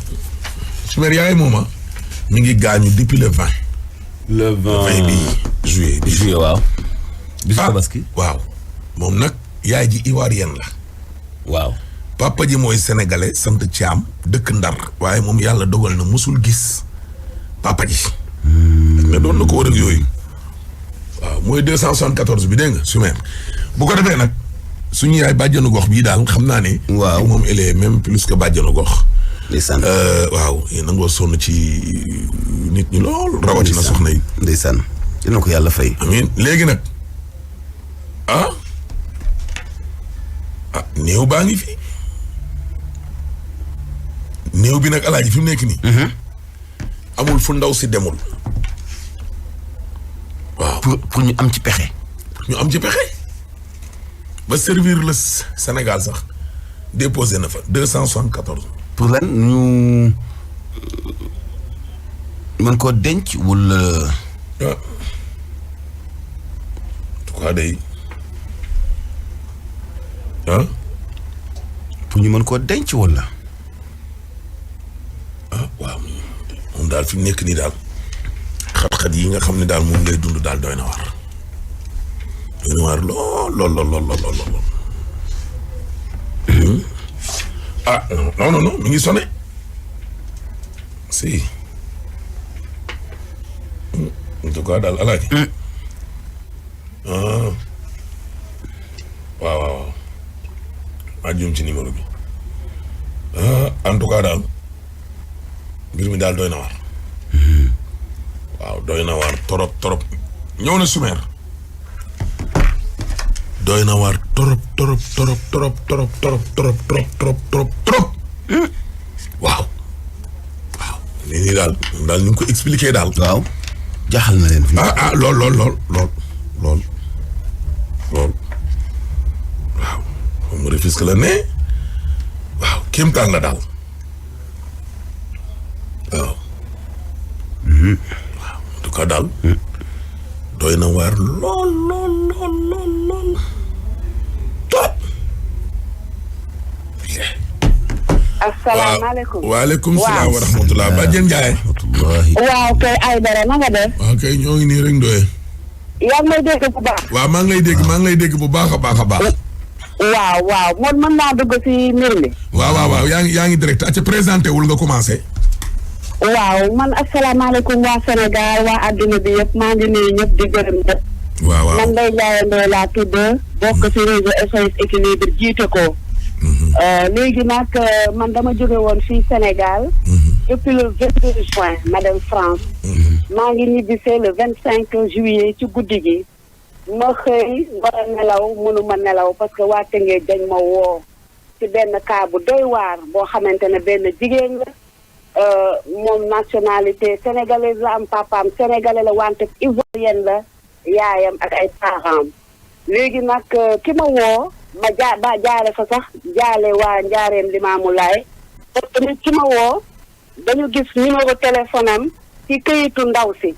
Soumer yaay mooma mi ngi gaañu depuis le 20. le 20 bi juillet. waaw. bisu Tabaski. waaw moom nag yaay ji ivoirienne la. waaw. papa ji mooy sénégalais sant Thiam dëkk Ndar waaye moom yàlla dogal na musul gis papa ji. mais doon na ko war ak yooyu. waaw mooy 274 bi dégg nga Soumer bu ko defee nag suñu yaay bàjjanu gox bii daal xam naa ne. waaw moom elle est même plus que bàjjanu gox. ndeysaan. waaw nangoo sonn ci nit ñi lool. rawatina soxna yi. ndeysaan dina ko yàlla fay. amiin léegi nag néew baa ngi fi. néew bi nag alaaji fi mu nekk nii. amul fu ndaw si demul. waaw pour ñu am ci pexe. ñu am ci pexe. ba servir le Sénégal sax déposé na fa 274. pour lan ñu mën koo denc wala. en tout cas day pour ñu mën koo denc wala. waaw moom daal fi mu nekk nii daal xat-xat yi nga xam ne daal moom ngay dund daal doy na waar. doy na waar lool. Non mi ngi sonné si en tout cas daal alaaji waaw maa juum ci numéro bi en tout cas daal mbir mi daal doy na waar waaw doy na waar torop ñëw na sumeer doy na waar torop waaw nii daal ni nga ko expliqué daal. waaw jaaxal na leen. lool. waaw moom mu Rufisque la ne waaw kéemtaan la daal waaw. waaw en tout cas daal. doy na waar lool. asalaamaaleykum. waaleykum salaam wa rahmatulah. Badiane Ndiaye. waaw kay Aïdara na nga def. waaw kay ñoo ngi nii rek Ndoye. yaa ngi may dégg bu baax. waaw maa ngi lay dégg bu baax a baax. waaw man mën naa dugg si mbir mi. waaw yaa ngi direct ca présenté wul nga commencé. waaw man asalaamaaleykum waa Sénégal waa adduna bi yëpp maa ngi nuyu ñëpp di gërëm ñëpp. waaw man Ndeye Ndiaye Ndoye laa tudd bokk si réseau SOS équilibre jiite ko. léegi nag man dama jóge woon fii Sénégal. depuis le 22 juin ma dem France. maa ngi ñibbisee le 25 juillet ci guddi gi. ma xëy war a nelaw mënuma nelaw parce que waa Tëngéej dañ ma woo ci benn cas bu doy waar boo xamante ne benn jigéen la moom nationalité sénégalaise la am papaam sénégalais la wante ivoirienne la yaayam ak ay parents léegi nag ki ma woo ma jaale fa sax jaale waa Njaareem Limaamu Laay parce que nit ki ma woo dañu gis numéro téléphone am ci këyitu ndaw si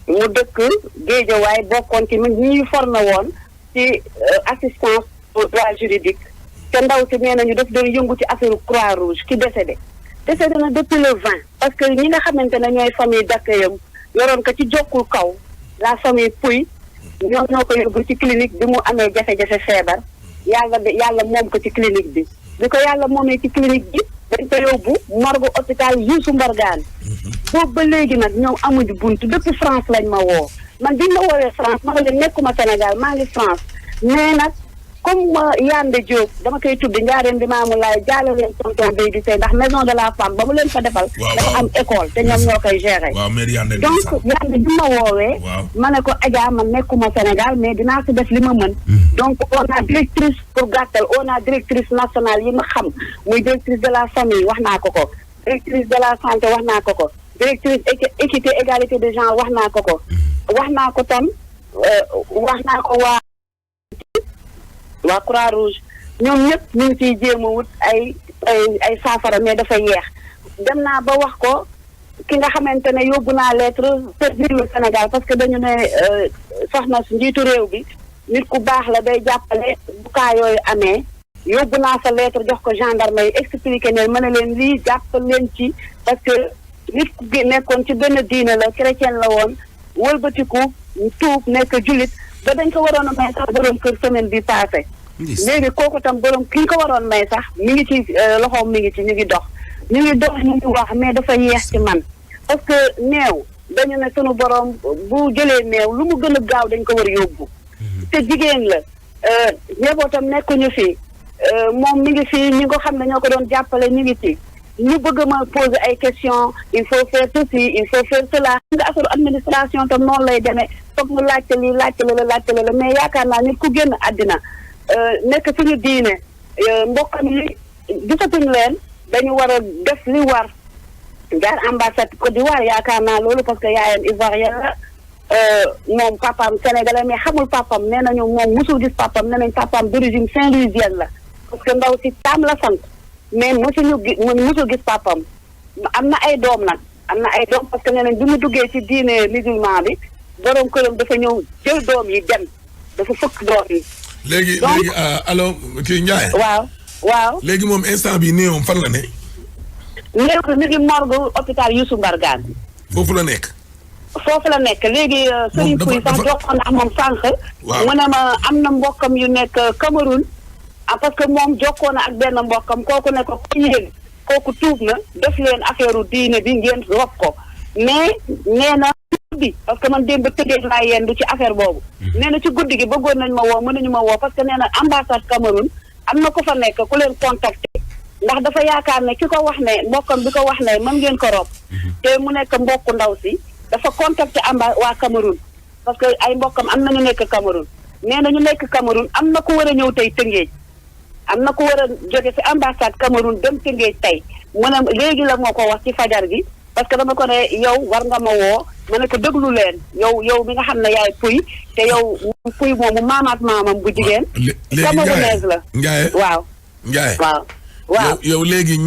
mu dëkk Géejawaay bokkoon ci ñuy formé woon ci assistance au droit juridique te ndaw si nee nañu daf doon yëngu ci affaire Croix-Rouge ki décédé na depuis le 20 parce que ñi nga xamante ne ñooy famille d'accueil yoroon ko ci jokkul kaw la famille Pouy ñoom ñoo ko yóbbu ci clinique bi mu amee jafe-jafe feebar yàlla moom ko ci clinique bi ko yàlla moomee ci clinique bi dañ ko yóbbu morgue hôpital Youssou Mbargane boobu ba léegi nag ñoom amuñu buntu depuis France lañ ma woo man biñ ma woowee France ma ne leen nekkuma Sénégal maa ngi France mais nag comme Yande Diop dama koy tudd Njaareem Limaamu Laay jaale leen tonton Bay di Sey ndax maison de la femme ba mu leen fa defal dafa am école te ñoom ñoo koy gérer donc Yande bi ma woowee ma ne ko Adja man nekkuma Sénégal mais dinaa si def li ma mën donc on a directrice pour gàttal on a directrice nationale yi ma xam muy directrice de la famille wax naa ko directrice de la santé wax naa ko directrice équité égalité de genre wax naa ko wax naa ko tam wax naa ko waa Croix-Rouge ñoom ñëpp ñu ngi ciy jéem a wut ay saafara mais dafa yeex dem naa ba wax ko ki nga xamante ne yóbbu naa lettre servir le Sénégal parce que dañu ne soxna su njiitu réew bi nit ku baax la day jàppale bu kaa yooyu amee yóbbu naa sa lettre jox ko gendarme yi expliqué ne mën na leen lii jàppal leen ci parce que nit ku nekkoon ci benn diine la chrétien la woon wëlbatiku tuub nekk jullit ba dañ ko waroon a may sax borom kër semaine bi passé léegi kooku tam borom ki ko waroon may sax mi ngi ci loxoom mi ngi ci ñu ngi dox ñu ngi wax mais dafa yeex ci man parce que néew dañu ne sunu borom bu jëlee néew lu mu gën a gaaw dañ ko war a yóbbu te jigéen la njabootam nekkuñu fi moom mi ngi fi ñi nga xam ne ñoo ko doon jàppale ñu ngi ci ñu bëgg ma poser ay questions il faut faire ceci il faut faire cela nga affaire administration tam noonu lay demee foog mu laajte lii laajte la mais yaakaar naa nit ku génn àddina nekk suñu diine mbokkam yi gisatuñ leen dañu war a def li war jaar ambassade Côte d'Ivoire yaakaar naa loolu parce que yaayam ivoirien la moom papaam sénégalais mais xamul papaam nee nañu moom musul gis papaam nee nañ papaam d'origine saint-louisienne la parce que ndaw si Tam la sant mais musul gis papaam am na ay doom nag am na ay doom parce que nee nañ bi mu duggee ci diine musulman bi borom këram dafa ñëw jël doom yi dem dafa fëkk doom yi. léegi allo kii Ndiaye. waaw. léegi moom instant bi néewam fan la ne. néew mi ngi morgue hôpital Youssou Mbargane. foofu la nekk. foofu la nekk léegi. Serigne Pouy sax jokkoon na ak moom sànq. waaw mu ne ma am na mbokkam yu nekk Cameroun. parce que moom jokkoon na ak benn mbokkam kooku ne ko ku yéeg kooku tuub na def leen affaire diine bi ngeen rob ko mais nee na guddi parce que man démb tëddee laa yendu ci affaire boobu. nee na ci guddi gi bëggoon nañ ma woo mënuñu ma woo parce que nee na ambassade Cameroun am na ku fa nekk ku leen contacter ndax dafa yaakaar ne ki ko wax ne mbokkam bi ko wax ne mën ngeen ko rob te mu nekk mbokku ndaw si dafa contacter waa Cameroun parce que ay mbokkam am na ñu nekk Cameroun nee na ñu nekk Cameroun am na ku war a ñëw tey Tëngéej am na ku war a jóge ci ambassade Cameroun dem Tëngéej tey mu ne léegi la moo ko wax ci fajar gi parce que dama ko ne yow war nga ma woo ma ne ko déglu leen yow mi nga xam ne yaay Pouy te yow Pouy moomu maamaat maamam bu jigéen. Camerounaise la Ndiaye waaw. Ndiaye waaw. yow léegi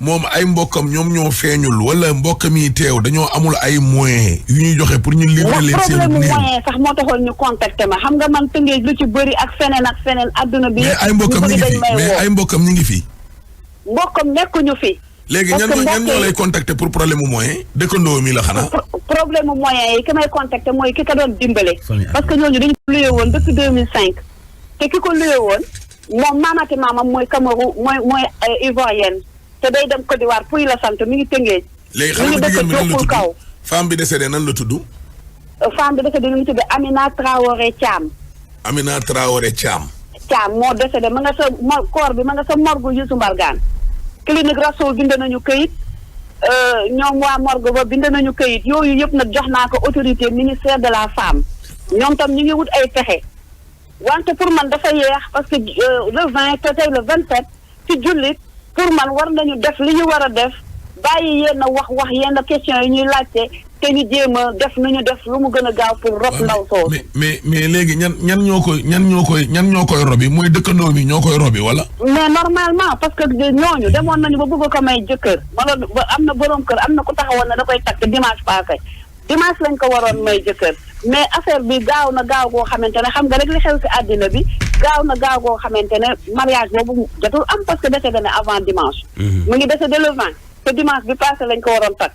moom ay mbokkam ñoom ñoo feeñul wala mbokkam yi teew dañoo amul ay moyens yu ñuy joxe pour ñu livrer leen seen problème moyen sax moo taxoon ñu contacté ma xam nga man Tëngéej lu ci bëri ak feneen adduna bi mais ay mbokkam ñu ngi fi mais ay mbokkam ñu ngi fi. mbokkam nekkuñu fi. léegi ñan ñoo lay contacter pour problème mu moyen dëkkandoo mi la xanaa. problème mu moyen yi ki may contacter mooy ki ka doon dimbale. parce que ñooñu dañu ko luye woon depuis 2005. te ki ko luye woon moom maamati maamam mooy Cameroun mooy ivoirienne te day dem Côte d'Ivoire Pouy la sant mi ngi Tëngéej. léegi xam nga jigéen bi nan la tudd femme bi décédé nan la tudd. femme bi décédé mi ngi tudd Amina Traoré Thiam. Amina Traoré Thiam. Thiam moo décédé ma nga sa corps bi ma nga sa morgue Youssou Mbargane. clinique Rassoul bind nañu këyit ñoom waa morgue ba bind nañu këyit yooyu yëpp nag jox naa ko autorité ministère de la femme ñoom tam ñu ngi wut ay pexe wante pour man dafa yeex parce que le 20 te tey le 27 ci jullit pour man war nañu def li ñu war a def bàyyi yenn wax yenn question yi ñuy laajte te ñu jéem a def nu ñu def lu mu gën a gaaw pour rob ndaw soo mais léegi ñan ñoo koy robi mooy dëkkandoo mi ñoo koy robi wala. mais normalement parce que ñooñu demoon nañu ba bëgg ko may jëkkër wala ba am na borom kër am na ku taxawoon ne da koy takk dimanche passé dimanche lañ ko waroon may jëkkër mais affaire bi gaaw na gaaw goo xamante ne xam nga rek li xew ci àddina bi gaaw na gaaw goo xamante ne mariage boobu jotul am parce que décédé na avant dimanche. mu ngi décédé le 20 te dimanche bi passé lañ ko waroon takk.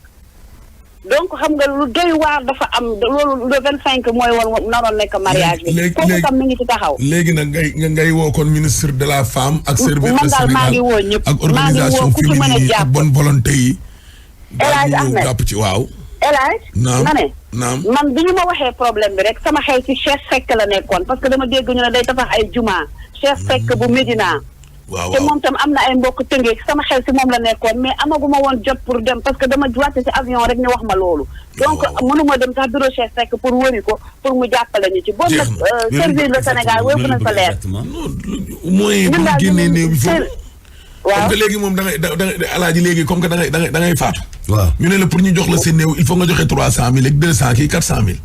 donc xam nga lu doy waar dafa am loolu le 25 mooy woon naroon nekk mariage bi. léegi tam mi ngi ci taxaw. léegi nag ngay woo kon ministre de la femme. ak service de Sénégal maa ngi woo ñëpp ak organisation féminine yi ak bonne volonté yi. El Hadj Ahmed jàpp ci waaw. El Hadj. naam ma ne. naam man bi ñu ma waxee problème bi rek sama xel ci Cheikh Seck la nekkoon parce que dama dégg ñu ne day tabax ay juma Cheikh Seck bu Médina. waaw te moom tam am na ay mbokk Tëngéej sama xel si moom la nekkoon mais amaguma woon jot pour dem parce que dama wàcce ci avion rek ñu wax ma loolu. donc mënuma dem sax bureau Cheikh Seck pour wëri ko pour mu jàppale ñu ci. boobu nag service le Sénégal wépp na sa leer. mooy bu ñu génnee néew bi foofu. waaw comme que léegi moom da ngay alaaji léegi comme que da ngay faatu. waaw ñu ne la pour ñu jox la seen néew il faut nga joxe 300000 ak 200 kii 400000.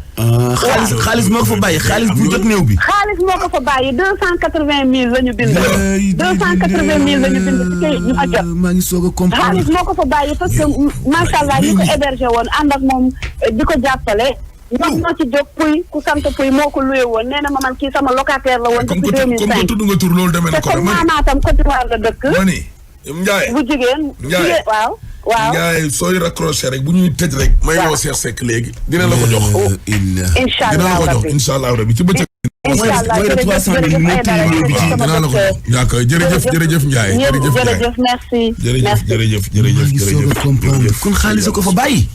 xaalis moo ko fa bàyyi xaalis bu jot néew bi. xaalis moo ko fa bàyyi 280000 la ñu bind. 280000 la ñu bind ci kayit ñu ma jot. maa ngi soog a comprendre xaalis moo ko fa bàyyi parce que macha allah ñu ko hébergé woon ànd ak moom di ko jàppale. ñoom ñoo ci jóg Pouy ku sant Pouy moo ko luye woon nee na ma man kii sama locataire la woon. depuis 2005 comme que tudd nga tur loolu demee na ko. te maamaatam Côte d'Ivoire la dëkk. mani Ndiaye bu jigéen. Ndiaye waaw. Ndiaye sooy raccroché rek bu ñuy tëj rek. may woo Cheikh Seck léegi. dina la ko jox. incha dina la allah ko jox incha allah rabi ci bëccëg. incha allah jërëjëf Ndiaye. jërëjëf merci. jërëjëf kon xaalis ko fa bàyyi.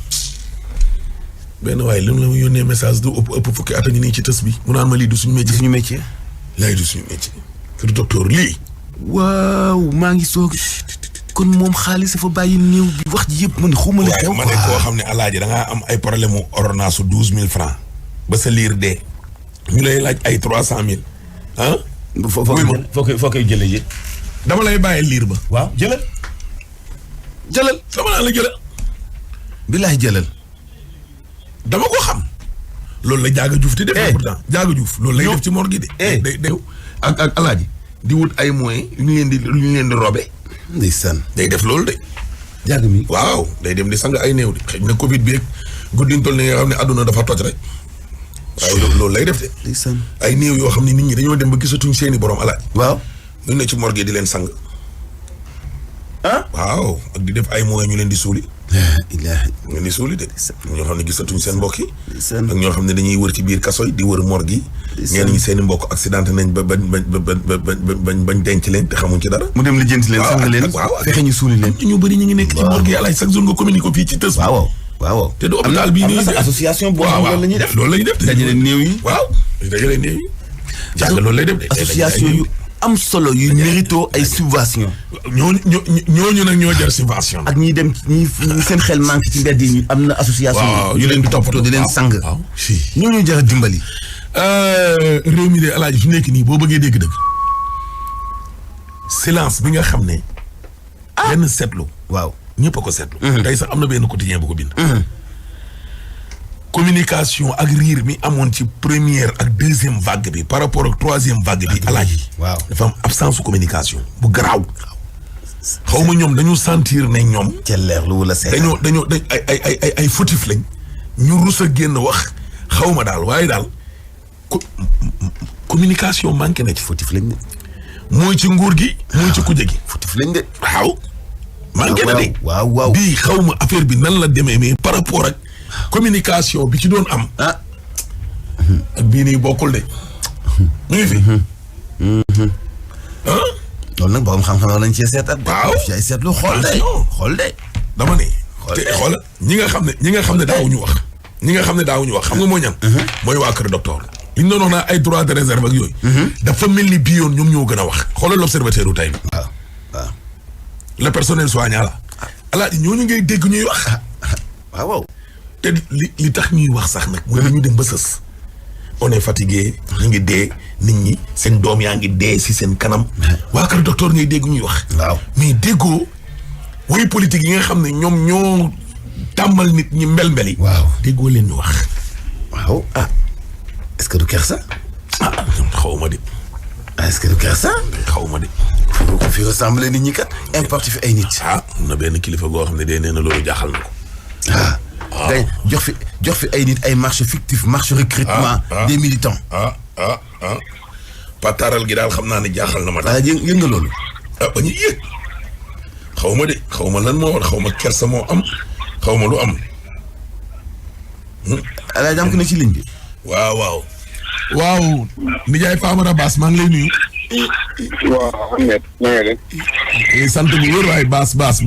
benn waaye li mu la ma yónnee message du ëpp fukki at a ngi nii ci tës bi mu naan ma lii du suñu métier. laay du suñu métier. kër docteur lii. waaw maa ngi soog kon moom xaalis dafa bàyyi néew bi wax ji yëpp man xuma la xew. ma ne koo xam ne alaaji da ngaa am ay problème mu ordonnance su 12000 francs ba sa liir dee. ñu lay laaj ay 300000. ah. foo koy jëlee yéen. dama lay bàyyi liir ba. waaw jëlal. sama naa la jëlal. billahi jëlal. dama ko xam. loolu la Jaaga Juuf di def. pourtant Jaaga Juuf loolu lay def ci morgue de. day ak alaaji di wut ay moyens yu ñu leen di robe. ndeysaan day def loolu de. Jaaga mi waaw day dem di sang ay néew de xëy na Covid bi ak guddiñ toll ni nga xam ne àdduna dafa toj rek. waaye loolu lay def de. ndeysaan ay néew yoo xam ne nit ñi dañoo dem ba gisatuñ seeni borom alaaji. waaw ñu ne ci morgue di leen sang. waaw ak di def ay moyens ñu leen di suuli. ilaahi ñu leen di suuli de. ñoo xam ne gisatuñ seen mbokk yi. ak ñoo xam ne dañuy wër ci biir kaso yi di wër morgue yi. ñenn ñi seen i mbokk accidenté nañ ba bañ denc leen te xamuñ ci dara. mu dem lijjanti leen sang leen fexe ñu suuli leen. ñu bëri ñu ngi nekk ci morgue yi alaaj chaque jour nga communiqué ko fii ci tës. waaw te du hôpital bii nii association boo xam loolu la ñuy def. loolu la ñuy def dajale néew yi. waaw dajale néew yi. jàng loolu lay def de. association yu am solo yu mérito ay subvention. ñooñu nag ñoo jar subvention. ak ñi dem ñi seen xel manqué ci mbedd yi am na association. waaw yu leen di toppatoo di leen sang. ñooñu jar a dimbali. réew mi de alaaji fi nekk nii boo bëggee dégg-dëgg. silence bi nga xam ne. benn seetlu. waaw ñëpp a ko seetlu. tey sax am na benn quotidien bu ko bind. communication ak riir mi amoon ci première ak deuxième vague bi par rapport ak troisième vague bi alaaji. waaw dafa am absence su communication bu garaaw. xaw ma ñoom dañu sentir ne ñoom. ca leer lu wala seet. dañoo ay fautif lañ. ñu rus a génn wax xaw ma daal waaye daal communication manqué na ci. fautif lañ de. mooy ci nguur gi. mooy ci kuje gi. fautif lañ de. waaw. manqué na de. waaw bii xaw ma affaire bi nan la demee mais par rapport ak communication bi ci doon am. ak bii nii bokkul de. mu ngi fi. loolu nag borom xam-xam lañ cee seetaat. waaw ci ay seetlu xool de. dama ne. te xool ñi nga xam ne daawuñu wax. ñi nga xam ne daawuñu wax xam nga moo ñan. mooy waa kër docteur. li ñu doon wax naa ay droit de réserve ak yooyu. dafa mel ni bii yoon ñoom ñoo gën a wax. xoolal l'observateur u tey bi. waaw. le personnel soignant la. alaaji ñooñu ngay dégg ñuy wax. waaw. te li tax ñuy wax sax nag mooy dañu dem ba sës. on est fatigué ñu ngi dee nit ñi seen doom yaa ngi dee si seen kanam. waa kër docteur ngay dégg ñuy wax. waaw mais déggoo woy politique yi nga xam ne ñoom ñoo tàmmal nit ñi mbel-mbel yi. waaw déggoo leen ñu wax. waaw est-ce que du kersa. xaw ma de. est-ce que du kersa. xaw ma de. fi rassemblé nit ñi kat importe fi ay nit. am na benn kilifa goo xam ne dee nee na loolu jaaxal na ko. day jox fi ay nit ay marché fictif marché recrutement des militants. pataaral gi daal xam naa ne jaaxal na ma daal. yëg nga loolu. ba ñu yëg. xaw ma de xaw ma lan moo war xaw ma kersa moo am xaw ma lu am. alaay jàmm ko ne ci ligne bi. waaw. Ndiaye Famara Bass maa ngi lay nuyu. waaw Ahmed na nga def. sant bu wér waaye Bass. sant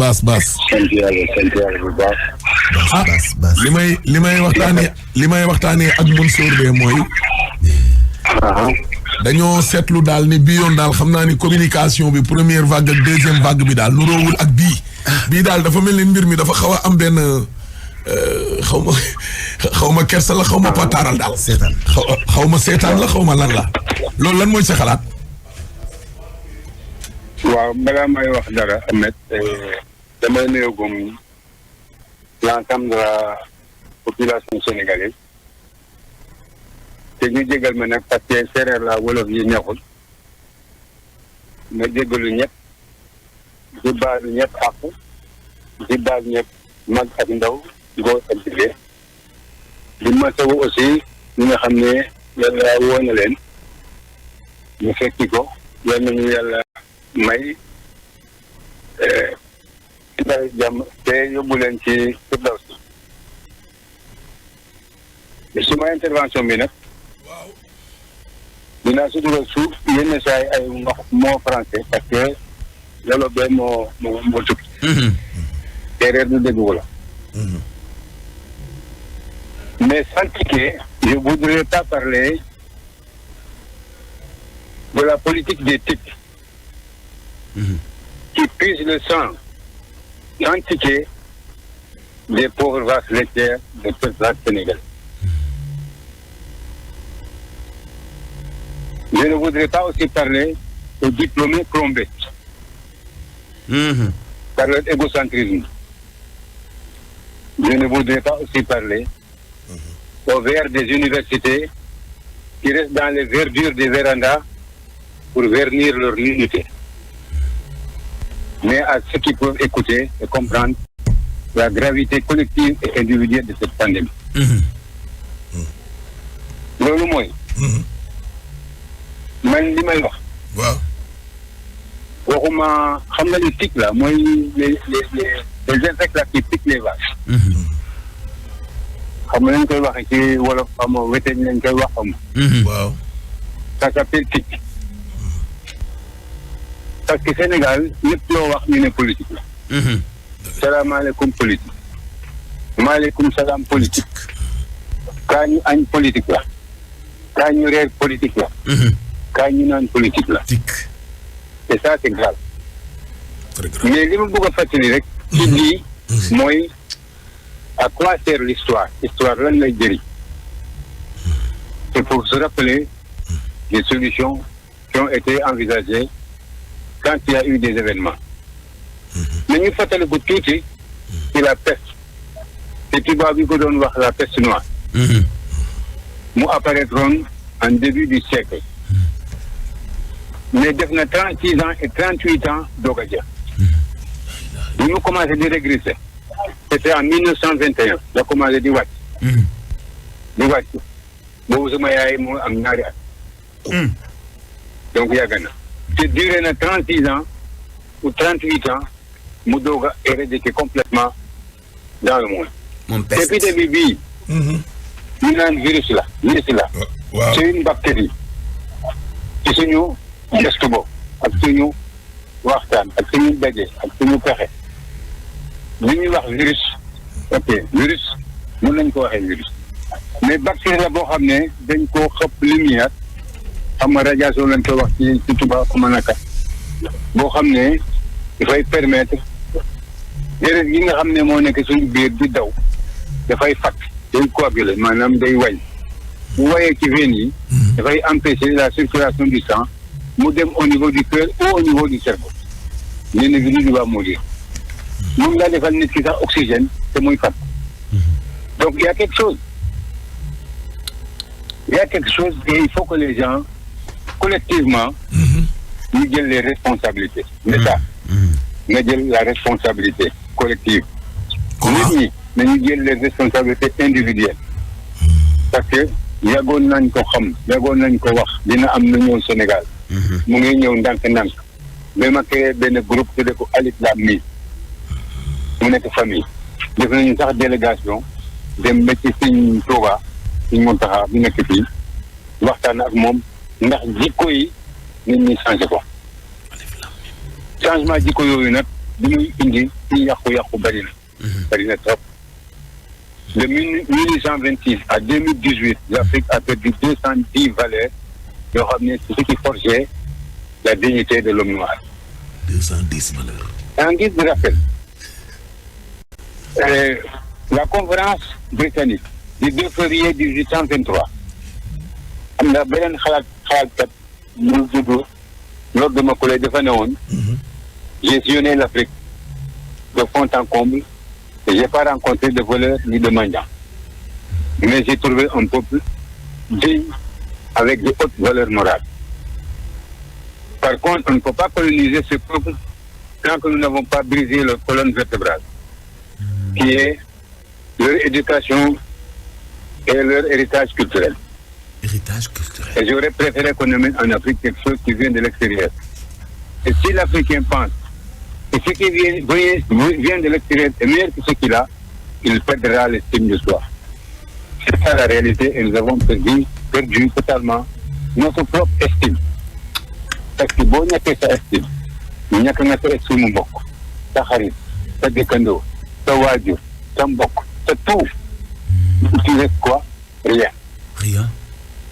yàlla bu baax. li may waxtaanee ak Mansour de mooy. dañoo seetlu daal ne bii yoon daal xam naa ni communication bi première vague ak deuxième vague bi daal nu roowul ak bii. bii daal dafa mel ni mbir mi dafa xaw a am benn xaw ma kersa la xaw ma pataaral daal. seetaan xaw ma seetaan la xaw ma lan la. loolu lan mooy sa xalaat. waaw balaa may wax dara Ahmed damay nuyoo l'ensemble de la population sénégalaise te ñu jégal ma nag parce que séeréer la wolof yi ñaxul ma jégalu ñëpp di baalu ñëpp àq di baal ñëpp mag ak ndaw góor ak jigéen di masawu aussi ñi nga xam ne yàlla woo na leen ñu fekki ko yal nañu yàlla may daal jàmm te yóbbu leen ci firdaws suma intervention bi nag dinaa si dugal suuf yenn saa yi ay moo français parce que loolu bee moo tukki séeréer du dégg wala mais sans ticket je voudrais pas parler de la politique des tics qui puise le sang sans ticket des pauvres vaches laitières de cette race sénégalaise. Je ne voudrais pas aussi parler aux diplômés plombés par leur égocentrisme. je ne voudrais pas aussi parler aux verts des universités qui restent dans les verdures des vérandas pour vernir leur nudité. Mais à ceux qui peuvent écouter et comprendre la gravité collective et individuelle de cette pandémie. loolu mooy. man li may wax. waaw. waxuma xam nga les tiques là mooy les insectes là qui piquent les vaches. xam nga nañ koy waxee ci wolof xam nga weteñ lañ koy wax xam nga. waaw. ça s'appelle tique. parce que Sénégal lépp loo wax ñu ne politique la. salaamaaleykum politique. maaleykum salaam politique. kaa ñu añ politique la. kaa ñu reer politique la. kaa ñu naan politique la. et ça c'est grave. mais li ma bëgg a fàttali rek. ci lii mooy à quoi sert l'histoire. Histoire lan lay jëriñ. c'est pour se rappeler des solutions qui ont été envisagées quand il y a eu des événements. nañu fàttali ko tuuti ci la peste. te tubaab bi ko doon wax la peste noire. mu apparaîtroon en début du siècle. mais def na 36 ans et 38 ans doog a jeex. bi mu commencé di régresser. c'était en 1921 la commencé di wàcc. di wàcc boobu sama yaay moo am ñaari at. donc yàgg na. te duré na 36 ans ou 38 ans mu doog a éradiquer complètement dans le monde. épidémie bii. ñu naan virus la. waaw c'est une bactérie. ci suñu gestu boobu ak suñu waxtaan ak suñu daje ak suñu pexe li ñuy wax virus. ok virus mën nañ ko waxee virus. mais bactérie la boo xam ne dañ koo xëpp lumière. xam nga radiation lañ koy wax ci tubaab comme naka. boo xam ne dafay permettre deret yi nga xam ne moo nekk suñu biir di daw dafay fakk. day coaguler maanaam day way. bu wayee ci veine yi. dafay empêcher la circulation du sang. mu dem au niveau du cœur ou au niveau du cerveau. l'individu va mourir. mun ngaa defal nit ki sax oxygène te muy fat. donc il y a quelque chose. il y a quelque chose et il faut que les gens collectivement. ñu jël les responsabilités. l'État nga jël la responsabilité collective. nit ñi nañu jël les responsabilités individuelles. parce que yàggoon nañ ko xam yàggoon nañ ko wax dina am na ñëw Sénégal. mu ngi ñëw ndànk-ndànk. mais ma créé benn groupe tudde ko Alif Lam Mim. mu nekk famille. def nañu sax délégation dem ba ci Sëñ Tuuba Sëñ Muntaxa bi nekk fii waxtaan ak moom ndax jikko yi nit ñi changé ko. changement jikko yooyu nag bi ñuy indi ci yàqu-yàqu bari na. bari na trop. de 1826 à 2018 l'Afrique a perdu 210 valeurs yoo xam ne c'est ce qui forgeait la dignité de l'homme noir. 210 valeurs. En guise de rappel, la conférence britannique du 2 février 1823 am na beneen xalaatkat mu tudd Lord Macaulay dafa ne woon j'ai sillonné l'Afrique de fond en comble et j'ai pas rencontré de voleurs ni de mendiants, mais j'ai trouvé un peuple digne avec de hautes valeurs morales. Par contre, on ne peut pas coloniser ce peuple tant que nous n'avons pas brisé leur colonne vertébrale, qui est leur éducation et leur héritage culturel. Héritage culturel. Et j'aurais préféré qu'on amène en Afrique quelque chose qui vient de l'extérieur. Et si l'Africain pense que ce qui vient de l'extérieur est meilleur que ce qu'il a, il perdra l'estime de soi. C'est ça la réalité et nous avons perdu totalement notre propre estime. Parce que boo ñàkkee sa estime ñàkk nga sa estime mbokk sa xarit sa dëkkandoo sa waajur sa mbokk sa tout. Tu restes quoi? Rien.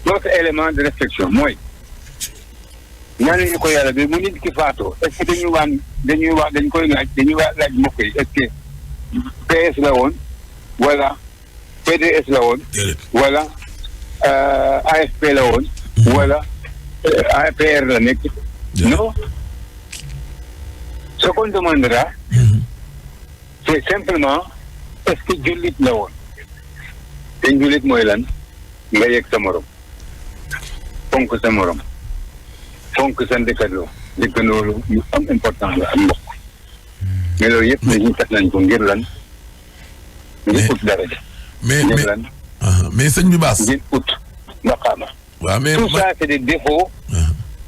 L'autre élément de réflexion mooy ñaanuñu ko yàlla bi mu nit ki faatoo est-ce que dañ koy laaj mbokk yi est-ce que PS la woon wala PDS la woon wala AFP la woon wala APR la nekk. Non. Ce qu'on demandera c'est simplement est-ce que jullit la woon te jullit mooy lan nga yegg sa morom fonk sa morom fonk sa dëkkandoo lu am important la ak mbokk mais loolu yëpp nañu tax nañ ko ngir lan ngir ut daraja ngir lan mais sëñ bi Bass ngir ut maqaama waaw mais tout ça c'est des défauts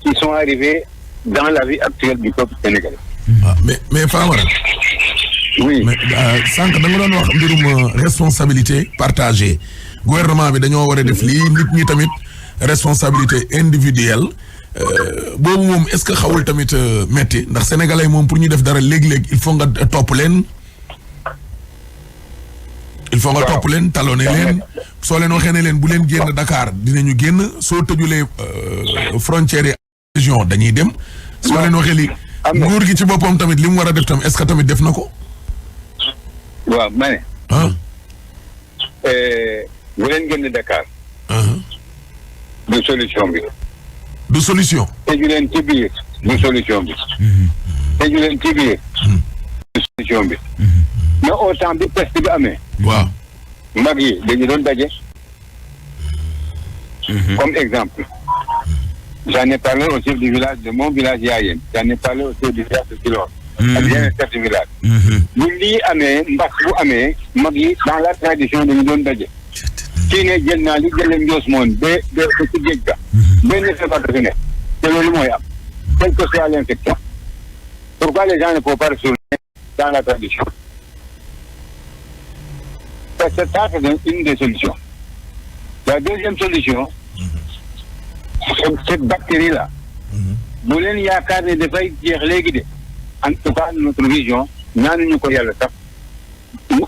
qui sont arrivés dans la vie actuelle du peuple sénégalais. mais Famara. oui mais sànq da nga doon wax mbirum responsabilité partagée gouvernement bi dañoo war a def lii nit ñi tamit responsabilité individuelle boobu moom est-ce que xawul tamit metti ndax sénégalais moom pour ñu def dara léeg-léeg il faut nga topp leen. il faut nga topp leen talonné leen soo leen waxee ne leen bu leen génn Dakar dinañu génn soo tëjulee frontières yi région dañuy dem soo leen waxee li nguur gi ci boppam tamit li mu war a def tamit est-ce que tamit def na ko waaw ma ne bu leen génn Dakar du solution bi du solution tëju leen ci biir du solution bi tëju leen ci biir du solution bi mais au temps bi peste bi amee waaw mag yi dañu doon daje comme exemple j'en ai parlé au chef du village de mon village Yaayeen j'en ai parlé au chef du village de Djilor ak yeneen chef du village bu lii amee mbas bu amee mag yi dans la tradition dañu doon daje kii ne jël naa li jëlee njoos moon ba ci géej ga benn feebar dafa ne te loolu mooy am quelle que soit l'infection pourquoi les gens ne peuvent pas retourner dans la tradition parce que ça c'est une des solutions la deuxième solution cette bactérie là bu leen yaakaar ne dafay jeex léegi de en tout cas notre vision ñaanuñu ko yàlla sax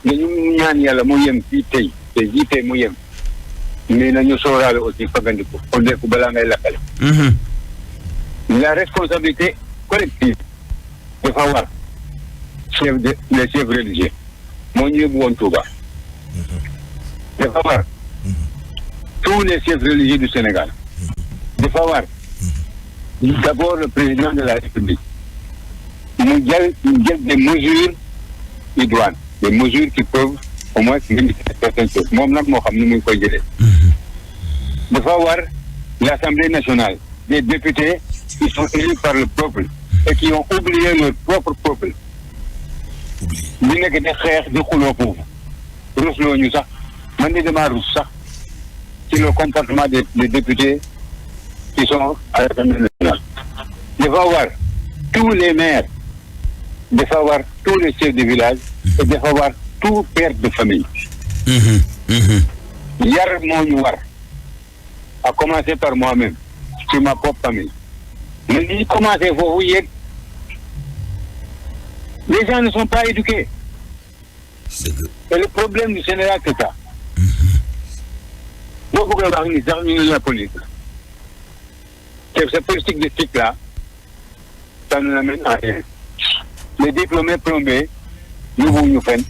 dañu ñaan yàlla mu yem fii tey te jii tey mu yem mais nañu sóoraale aussi fagandiku fondeeku balaa ngay lakkale la responsabilité collective dafa war les chefs religieux moo ñu yóbbu woon Touba dafa war tous les chefs religieux du Sénégal dafa war d'abord le président de la République mu jël des mesures idoines des mesures qui peuvent au moins limiter certaines choses moom nag moo xam ni muy koy jëlee dafa war l'Assemblée nationale des députés qui sont élus par le peuple et qui ont oublié leur propre peuple di nekk di xeex di xuloo foofu rusloo ñu sax man ni damaa rus sax ci le comportement des députés qui sont à l'Assemblée nationale dafa war tous les maires dafa war tous les chefs de village et dafa war tout père de famille yar moo ñu war à commencer par moi-même sur ma propre famille mais li ñu commencé foofu yéeg les gens ne sont pas éduqués et le problème du Sénégal c'est ça boo bëggee wax ni sax ñu ngi la politique cette politique de stick là ça ne l'amène à rien les diplômés plombés yóbbuwuñu fenn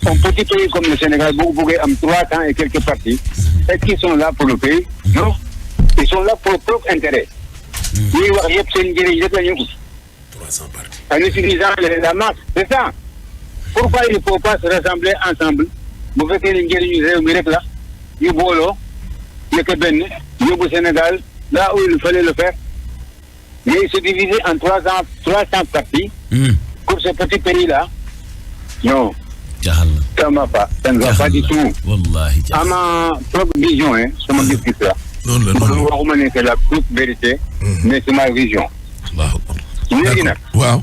un petit pays comme le Sénégal boo bëggee am 300 et quelques partis est-ce qu'ils sont là pour le pays non ils sont là pour leur propre intérêt ñuy wax yëpp seen njëriñ rek la ñu ut 300 partis en utilisant la masse c'est ça pourquoi il ne faut pas se rassembler ensemble bu fekkee ne njëriñu réew mi rek la ñu booloo nekk benn yóbbu Sénégal là où il fallait le faire mais se diviser en 300 partis pour ce petit pays là non ça ne va pas ça ne va pas du tout wallahi à ma propre vision sama gis-gis la waxuma ne c'est la toute vérité mais c'est ma vision léegi nag waaw